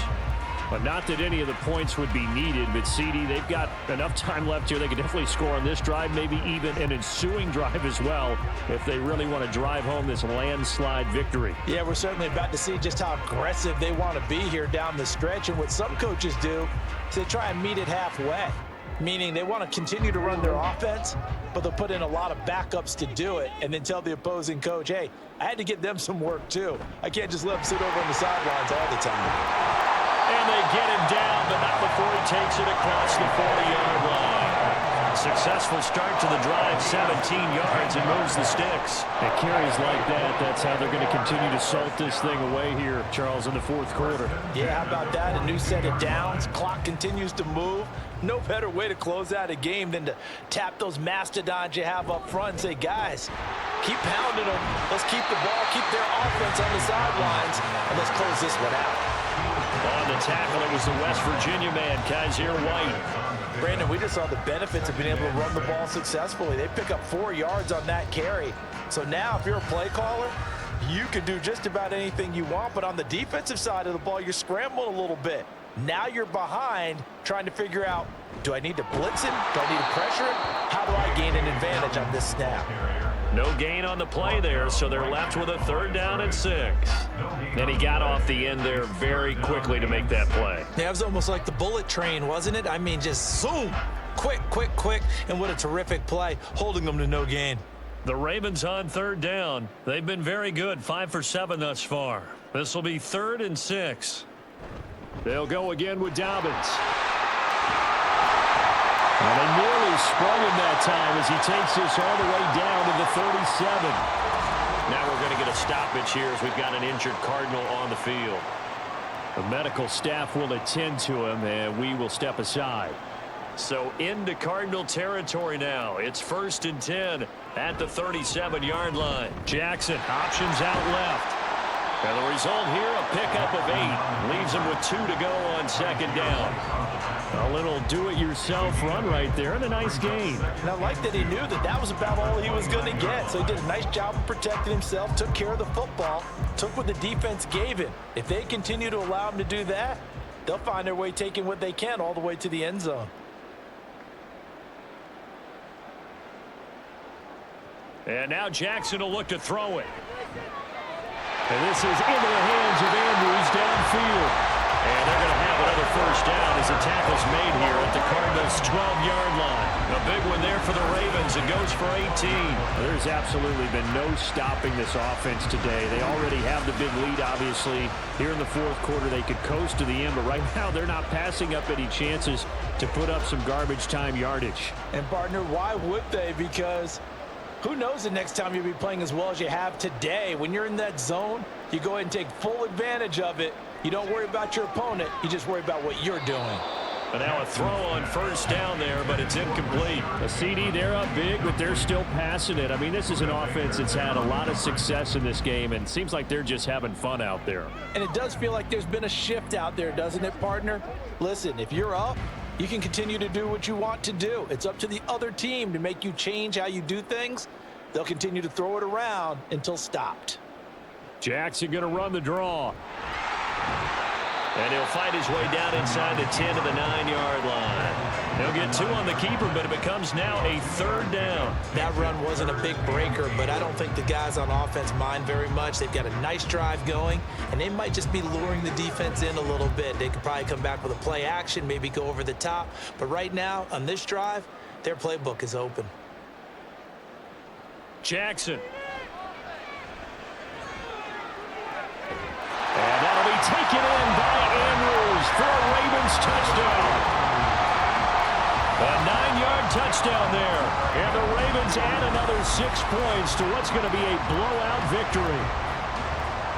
But not that any of the points would be needed, but CD, they've got enough time left here. They could definitely score on this drive, maybe even an ensuing drive as well, if they really want to drive home this landslide victory. Yeah, we're certainly about to see just how aggressive they want to be here down the stretch. And what some coaches do is they try and meet it halfway, meaning they want to continue to run their offense, but they'll put in a lot of backups to do it and then tell the opposing coach, hey, I had to get them some work too. I can't just let them sit over on the sidelines all the time. And they get him down, but not before he takes it across the 40-yard line. Successful start to the drive, 17 yards, and moves the sticks. And carries like that, that's how they're going to continue to salt this thing away here, Charles, in the fourth quarter. Yeah, how about that? A new set of downs. Clock continues to move. No better way to close out a game than to tap those mastodons you have up front and say, guys, keep pounding them. Let's keep the ball, keep their offense on the sidelines, and let's close this one out. On the tackle, it was the West Virginia man, Kaiser White. Brandon, we just saw the benefits of being able to run the ball successfully. They pick up 4 yards on that carry. So now, if you're a play caller, you can do just about anything you want. But on the defensive side of the ball, you're scrambling a little bit. Now you're behind trying to figure out, do I need to blitz him? Do I need to pressure him? How do I gain an advantage on this snap? No gain on the play there, so they're left with a 3rd down and 6. And he got off the end there very quickly to make that play. Yeah, it was almost like the bullet train, wasn't it? I mean, just zoom, quick, quick, quick, and what a terrific play, holding them to no gain. The Ravens on 3rd down. They've been very good, 5 for 7 thus far. This will be 3rd and 6. They'll go again with Dobbins. And they nearly sprung him that time as he takes this all the way down to the 37. Now we're going to get a stoppage here as we've got an injured Cardinal on the field. The medical staff will attend to him, and we will step aside. So into Cardinal territory now. It's 1st and 10 at the 37-yard line. Jackson, options out left. And the result here, a pickup of 8. Leaves him with 2 to go on 2nd down. A little do-it-yourself run right there, and a nice gain. And I like that he knew that that was about all he was going to get. So he did a nice job of protecting himself, took care of the football, took what the defense gave him. If they continue to allow him to do that, they'll find their way taking what they can all the way to the end zone. And now Jackson will look to throw it. And this is into the hands of Andrews downfield. And they're going to have another 1st down as the tackle's made here at the Cardinals' 12-yard line. A big one there for the Ravens. It goes for 18. There's absolutely been no stopping this offense today. They already have the big lead, obviously. Here in the fourth quarter, they could coast to the end, but right now they're not passing up any chances to put up some garbage time yardage. And, partner, why would they? Because who knows the next time you'll be playing as well as you have today. When you're in that zone, you go ahead and take full advantage of it. You don't worry about your opponent. You just worry about what you're doing. And now a throw on 1st down there, but it's incomplete. A CD, they're up big, but they're still passing it. I mean, this is an offense that's had a lot of success in this game, and it seems like they're just having fun out there. And it does feel like there's been a shift out there, doesn't it, partner? Listen, if you're up, you can continue to do what you want to do. It's up to the other team to make you change how you do things. They'll continue to throw it around until stopped. Jackson going to run the draw. And he'll fight his way down inside the 10 to the 9-yard line. He'll get 2 on the keeper, but it becomes now a 3rd down. That run wasn't a big breaker, but I don't think the guys on offense mind very much. They've got a nice drive going, and they might just be luring the defense in a little bit. They could probably come back with a play action, maybe go over the top. But right now, on this drive, their playbook is open. Jackson. And that'll be taken in by Andrews for a Ravens touchdown. A 9-yard touchdown there. And the Ravens add another 6 points to what's going to be a blowout victory.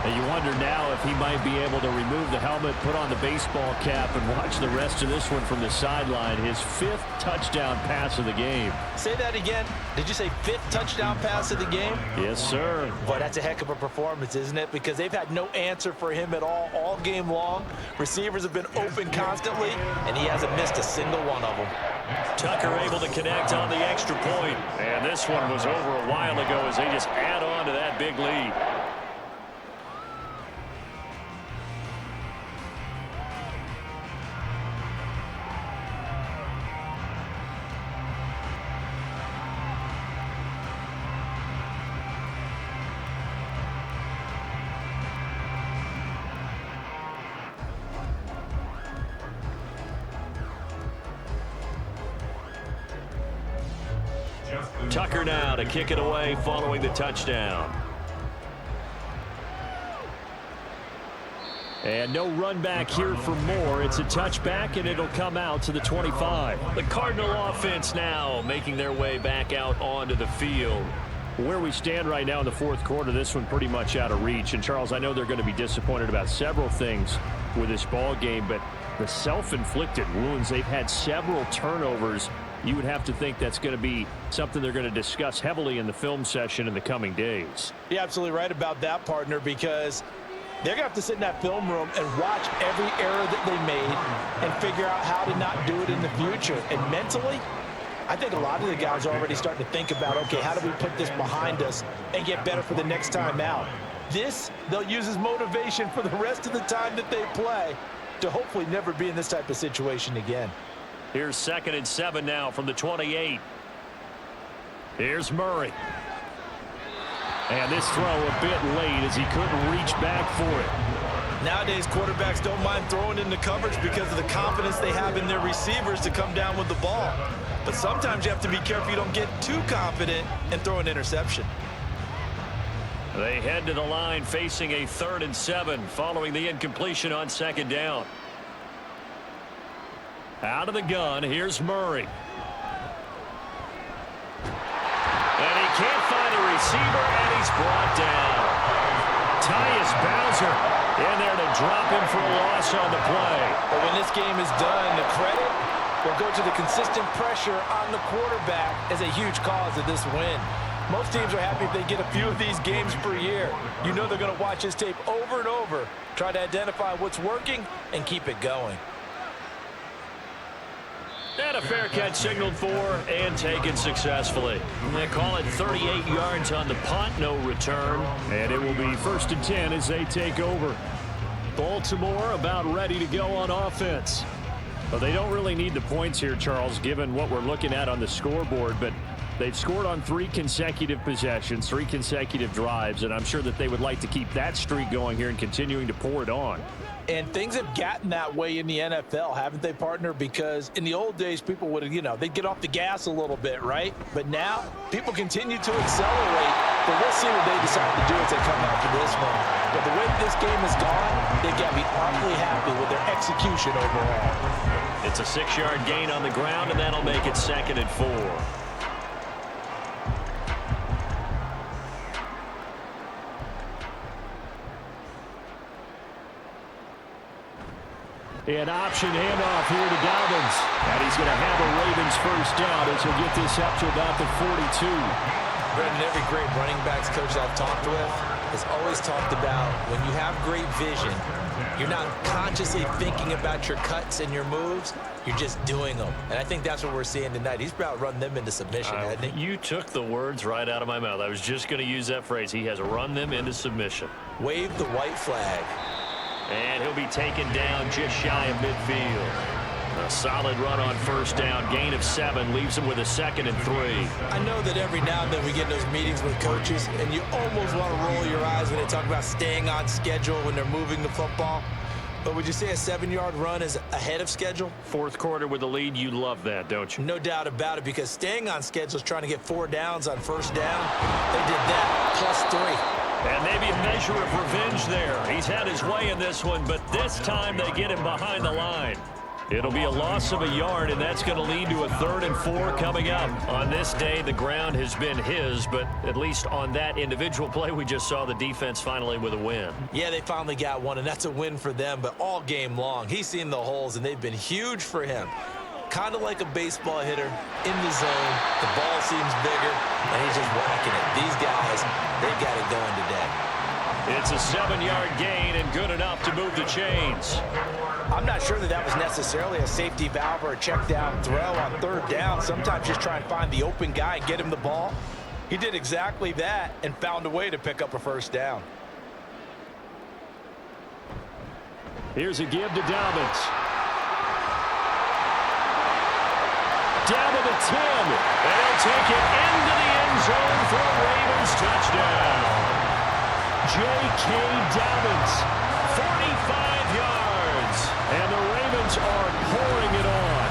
And you wonder now if he might be able to remove the helmet, put on the baseball cap, and watch the rest of this one from the sideline. His 5th touchdown pass of the game. Say that again. Did you say 5th touchdown pass of the game? Yes, sir. Boy, that's a heck of a performance, isn't it? Because they've had no answer for him at all game long. Receivers have been open constantly, and he hasn't missed a single one of them. Tucker able to connect on the extra point. And this one was over a while ago as they just add on to that big lead. Tucker now to kick it away following the touchdown. And no run back here for more. It's a touchback, and it'll come out to the 25. The Cardinal offense now making their way back out onto the field. Where we stand right now in the 4th quarter, this one pretty much out of reach. And, Charles, I know they're going to be disappointed about several things with this ball game, but the self-inflicted wounds, they've had several turnovers. You would have to think that's going to be something they're going to discuss heavily in the film session in the coming days. You're absolutely right about that, partner, because they're going to have to sit in that film room and watch every error that they made and figure out how to not do it in the future. And mentally, I think a lot of the guys are already starting to think about, okay, how do we put this behind us and get better for the next time out? This, they'll use as motivation for the rest of the time that they play to hopefully never be in this type of situation again. Here's 2nd and 7 now from the 28. Here's Murray. And this throw a bit late as he couldn't reach back for it. Nowadays, quarterbacks don't mind throwing into coverage because of the confidence they have in their receivers to come down with the ball. But sometimes you have to be careful you don't get too confident and throw an interception. They head to the line facing a 3rd and 7 following the incompletion on 2nd down. Out of the gun, here's Murray. And he can't find a receiver, and he's brought down. Tyus Bowser in there to drop him for a loss on the play. But when this game is done, the credit will go to the consistent pressure on the quarterback as a huge cause of this win. Most teams are happy if they get a few of these games per year. You know they're going to watch this tape over and over, try to identify what's working, and keep it going. And a fair catch signaled for and taken successfully. They call it 38 yards on the punt, no return. And it will be 1st and 10 as they take over. Baltimore about ready to go on offense. But they don't really need the points here, Charles, given what we're looking at on the scoreboard. But they've scored on 3 consecutive possessions, 3 consecutive drives, and I'm sure that they would like to keep that streak going here and continuing to pour it on. And things have gotten that way in the NFL, haven't they, partner? Because in the old days, people would, they'd get off the gas a little bit, right? But now, people continue to accelerate. But we'll see what they decide to do as they come after this one. But the way this game has gone, they've got to be awfully happy with their execution overall. It's a 6-yard gain on the ground, and that'll make it 2nd and 4. An option handoff here to Dobbins. And he's going to have a Ravens 1st down as he'll get this up to about the 42. Brendan, every great running backs coach I've talked with has always talked about when you have great vision, you're not consciously thinking about your cuts and your moves. You're just doing them. And I think that's what we're seeing tonight. He's about run them into submission, hasn't he? You took the words right out of my mouth. I was just going to use that phrase. He has run them into submission. Wave the white flag. And he'll be taken down just shy of midfield. A solid run on 1st down. Gain of 7 leaves him with a 2nd and 3. I know that every now and then we get in those meetings with coaches, and you almost want to roll your eyes when they talk about staying on schedule when they're moving the football. But would you say a 7-yard run is ahead of schedule? 4th quarter with the lead, you love that, don't you? No doubt about it, because staying on schedule is trying to get 4 downs on 1st down. They did that, plus 3. And maybe a measure of revenge there. He's had his way in this one, but this time they get him behind the line. It'll be a loss of a yard, and that's going to lead to a 3rd and 4 coming up. On this day, the ground has been his, but at least on that individual play, we just saw the defense finally with a win. Yeah, they finally got one, and that's a win for them, but all game long, he's seen the holes, and they've been huge for him. Kind of like a baseball hitter in the zone. The ball seems bigger, and he's just whacking it. These guys, they've got it going today. It's a 7-yard gain and good enough to move the chains. I'm not sure that was necessarily a safety valve or a check down throw on 3rd down. Sometimes just try and find the open guy and get him the ball. He did exactly that and found a way to pick up a 1st down. Here's a give to Dobbins. Down to the 10. And he'll take it into the end zone for a Ravens touchdown. J.K. Dobbins, 45 yards. And the Ravens are pouring it on.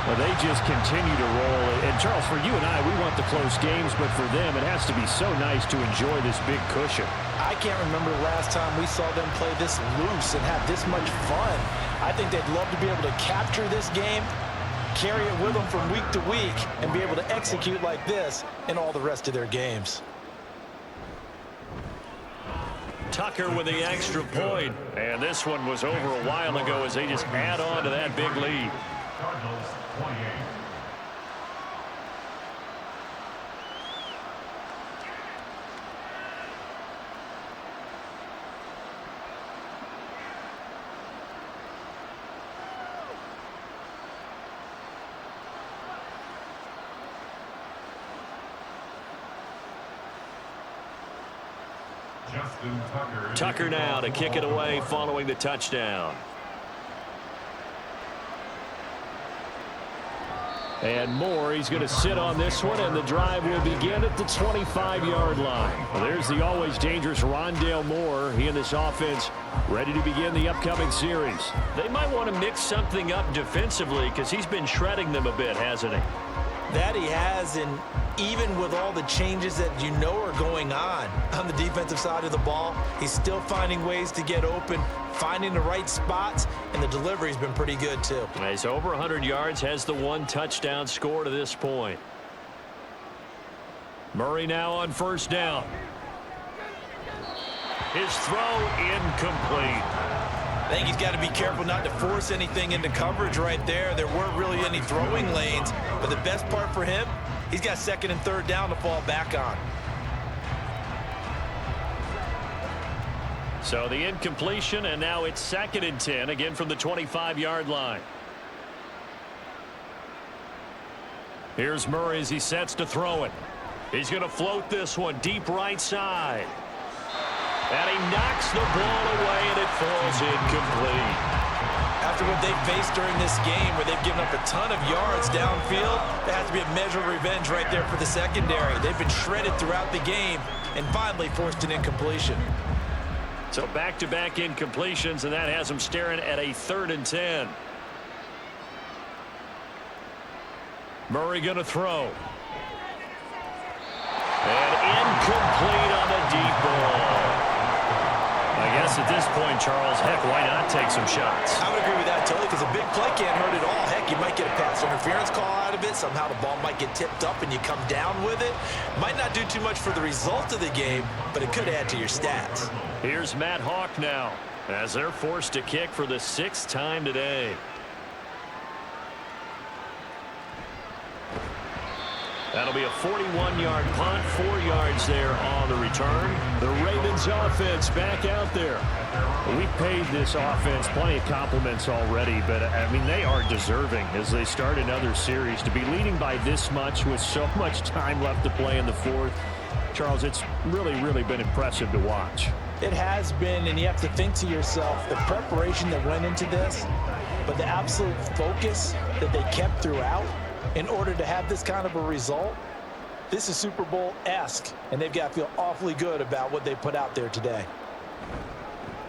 Well, they just continue to roll. And, Charles, for you and I, we want the close games, but for them, it has to be so nice to enjoy this big cushion. I can't remember the last time we saw them play this loose and have this much fun. I think they'd love to be able to capture this game, carry it with them from week to week, and be able to execute like this in all the rest of their games. Tucker with the extra point. And this one was over a while ago as they just add on to that big lead. Cardinals 28. Tucker now to kick it away following the touchdown. And Moore, he's going to sit on this one, and the drive will begin at the 25-yard line. Well, there's the always dangerous Rondale Moore. He and this offense ready to begin the upcoming series. They might want to mix something up defensively because he's been shredding them a bit, hasn't he? That he has, and even with all the changes that you know are going on the defensive side of the ball, he's still finding ways to get open, finding the right spots, and the delivery's been pretty good too. He's over 100 yards, has the 1 touchdown score to this point. Murray now on 1st down. His throw incomplete. I think he's got to be careful not to force anything into coverage right there. There weren't really any throwing lanes, but the best part for him, he's got 2nd and 3rd down to fall back on. So the incompletion, and now it's 2nd and 10, again from the 25-yard line. Here's Murray as he sets to throw it. He's going to float this one deep right side. And he knocks the ball away, and it falls incomplete. After what they've faced during this game, where they've given up a ton of yards downfield, there has to be a measure of revenge right there for the secondary. They've been shredded throughout the game and finally forced an incompletion. So back-to-back incompletions, and that has them staring at a 3rd and 10. Murray going to throw. And incomplete on the deep ball. I guess at this point, Charles, heck, why not take some shots? I would agree with that totally, because a big play can't hurt at all. Heck, you might get a pass interference call out of it. Somehow the ball might get tipped up and you come down with it. Might not do too much for the result of the game, but it could add to your stats. Here's Matt Hawk now as they're forced to kick for the 6th time today. That'll be a 41-yard punt, 4 yards there on the return. The Ravens offense back out there. We've paid this offense plenty of compliments already, but, I mean, they are deserving as they start another series. To be leading by this much with so much time left to play in the 4th, Charles, it's really, really been impressive to watch. It has been, and you have to think to yourself, the preparation that went into this, but the absolute focus that they kept throughout, in order to have this kind of a result, this is Super Bowl-esque, and they've got to feel awfully good about what they put out there today.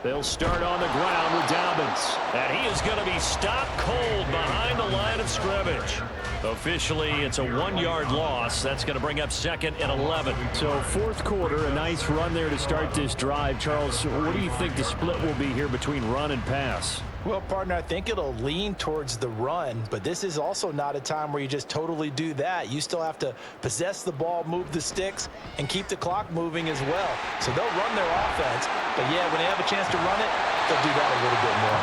They'll start on the ground with Dobbins, and he is going to be stopped cold behind the line of scrimmage. Officially, it's a 1-yard loss. That's going to bring up 2nd and 11. So 4th quarter, a nice run there to start this drive. Charles, what do you think the split will be here between run and pass? Well, partner, I think it'll lean towards the run, but this is also not a time where you just totally do that. You still have to possess the ball, move the sticks, and keep the clock moving as well. So they'll run their offense, but yeah, when they have a chance to run it, they'll do that a little bit more.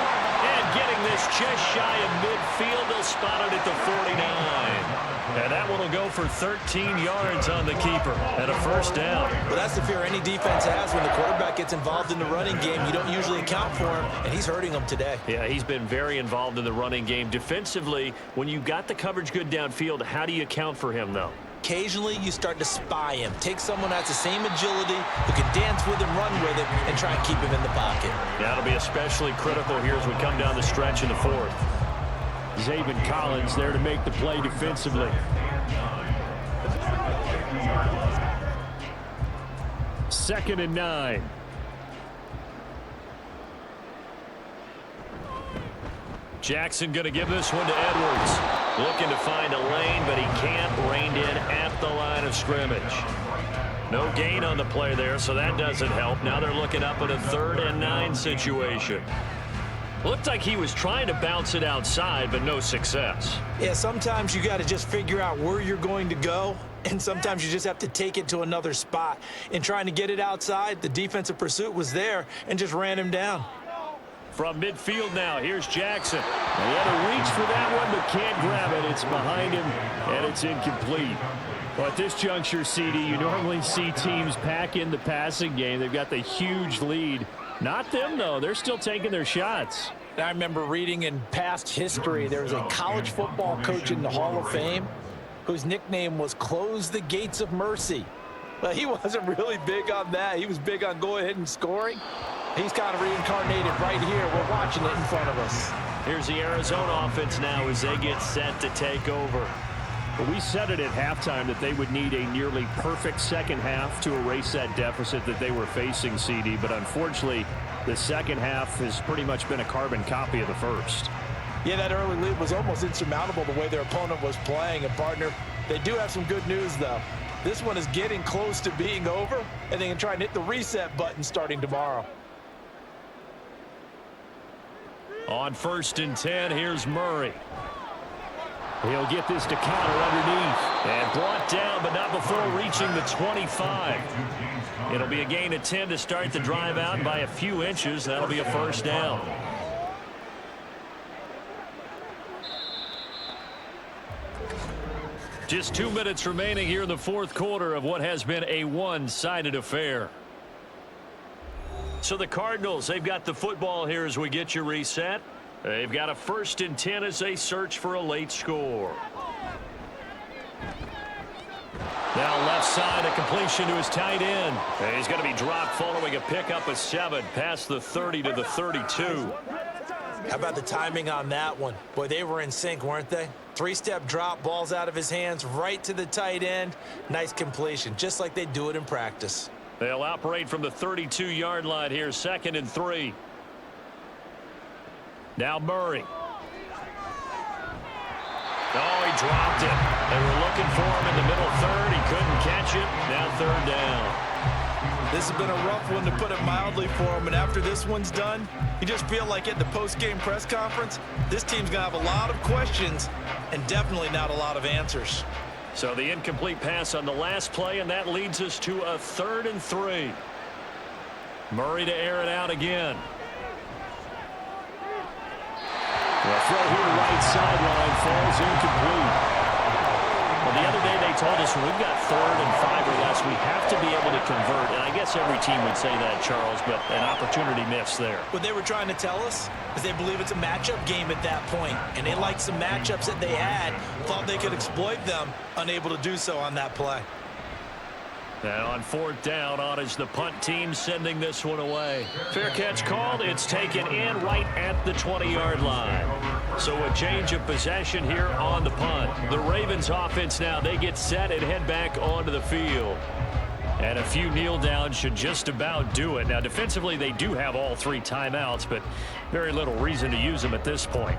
And getting this just shy of midfield, they'll spot it at the 49. And that one will go for 13 yards on the keeper and a first down. Well, that's the fear any defense has when the quarterback gets involved in the running game. You don't usually account for him, and he's hurting them today. Yeah, he's been very involved in the running game. Defensively, when you got the coverage good downfield, how do you account for him, though? Occasionally, you start to spy him. Take someone that has the same agility, who can dance with him, run with him, and try and keep him in the pocket. That'll be especially critical here as we come down the stretch in the fourth. Zaven Collins there to make the play defensively. Second and 9. Jackson going to give this one to Edwards. Looking to find a lane, but he can't. Reined in at the line of scrimmage. No gain on the play there, so that doesn't help. Now they're looking up at a 3rd and 9 situation. Looked like he was trying to bounce it outside, but no success. Yeah, sometimes you got to just figure out where you're going to go, and sometimes you just have to take it to another spot. In trying to get it outside, the defensive pursuit was there and just ran him down. From midfield now, here's Jackson. He had to reach for that one, but can't grab it. It's behind him, and it's incomplete. Well, at this juncture, CD, you normally see teams pack in the passing game. They've got the huge lead. Not them, though. They're still taking their shots. I remember reading in past history, there was a college football coach in the Hall of Fame whose nickname was Close the Gates of Mercy. But he wasn't really big on that. He was big on go ahead and scoring. He's kind of reincarnated right here. We're watching it in front of us. Here's the Arizona offense now as they get set to take over. But we said it at halftime that they would need a nearly perfect second half to erase that deficit that they were facing, CD. But unfortunately, the second half has pretty much been a carbon copy of the first. Yeah, that early lead was almost insurmountable the way their opponent was playing. And, partner, they do have some good news, though. This one is getting close to being over, and they can try and hit the reset button starting tomorrow. On 1st and 10, here's Murray. He'll get this to counter underneath. And brought down, but not before reaching the 25. It'll be a gain of 10 to start the drive out, and by a few inches, that'll be a first down. Just 2 minutes remaining here in the fourth quarter of what has been a one-sided affair. So the Cardinals, they've got the football here as we get you reset. They've got a 1st and 10 as they search for a late score. Now left side, a completion to his tight end. And he's going to be dropped following a pickup of 7 past the 30 to the 32. How about the timing on that one? Boy, they were in sync, weren't they? 3-step drop, balls out of his hands, right to the tight end. Nice completion, just like they do it in practice. They'll operate from the 32-yard line here, 2nd and 3. Now Murray. Oh, he dropped it. They were looking for him in the middle 3rd. He couldn't catch it. Now 3rd down. This has been a rough one, to put it mildly, for him. And after this one's done, you just feel like at the post-game press conference, this team's going to have a lot of questions and definitely not a lot of answers. So the incomplete pass on the last play, and that leads us to a 3rd and 3. Murray to air it out again. The throw here, right sideline, falls incomplete. Well, the other day they told us when we've got 3rd and 5 or less, we have to be able to convert. And I guess every team would say that, Charles, but an opportunity missed there. What they were trying to tell us is they believe it's a matchup game at that point, and they liked some matchups that they had, thought they could exploit them, unable to do so on that play. And on 4th down, on is the punt team sending this one away. Fair catch called. It's taken in right at the 20-yard line. So a change of possession here on the punt. The Ravens offense now, they get set and head back onto the field. And a few kneel downs should just about do it. Now, defensively, they do have all 3 timeouts, but very little reason to use them at this point.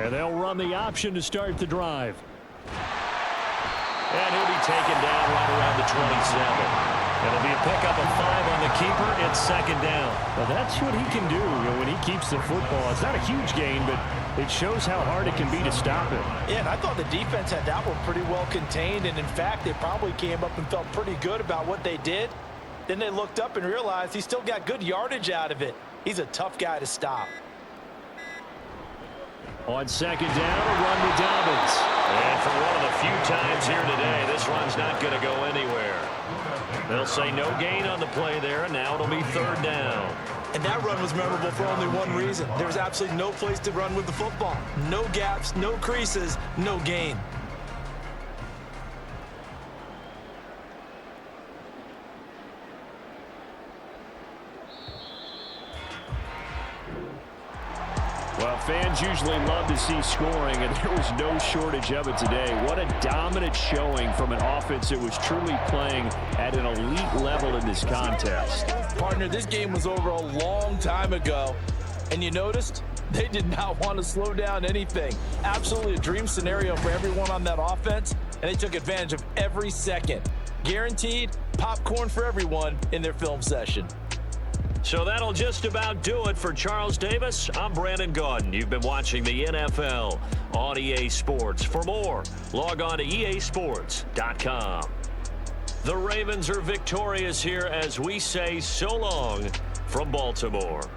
And they'll run the option to start the drive. And he'll be taken down right around the 27. It'll be a pickup of 5 on the keeper. It's second down. Well, that's what he can do when he keeps the football. It's not a huge gain, but it shows how hard it can be to stop it. Yeah, and I thought the defense had that one pretty well contained, and in fact, they probably came up and felt pretty good about what they did. Then they looked up and realized he still got good yardage out of it. He's a tough guy to stop. On second down, a run to Dobbins. And for one of the few times here today, this run's not going to go anywhere. They'll say no gain on the play there, and now it'll be third down. And that run was memorable for only one reason. There was absolutely no place to run with the football. No gaps, no creases, no gain. Well, fans usually love to see scoring, and there was no shortage of it today. What a dominant showing from an offense that was truly playing at an elite level in this contest. Partner, this game was over a long time ago, and you noticed they did not want to slow down anything. Absolutely a dream scenario for everyone on that offense, and they took advantage of every second. Guaranteed popcorn for everyone in their film session. So that'll just about do it for Charles Davis. I'm Brandon Gaudin. You've been watching the NFL on EA Sports. For more, log on to easports.com. The Ravens are victorious here as we say so long from Baltimore.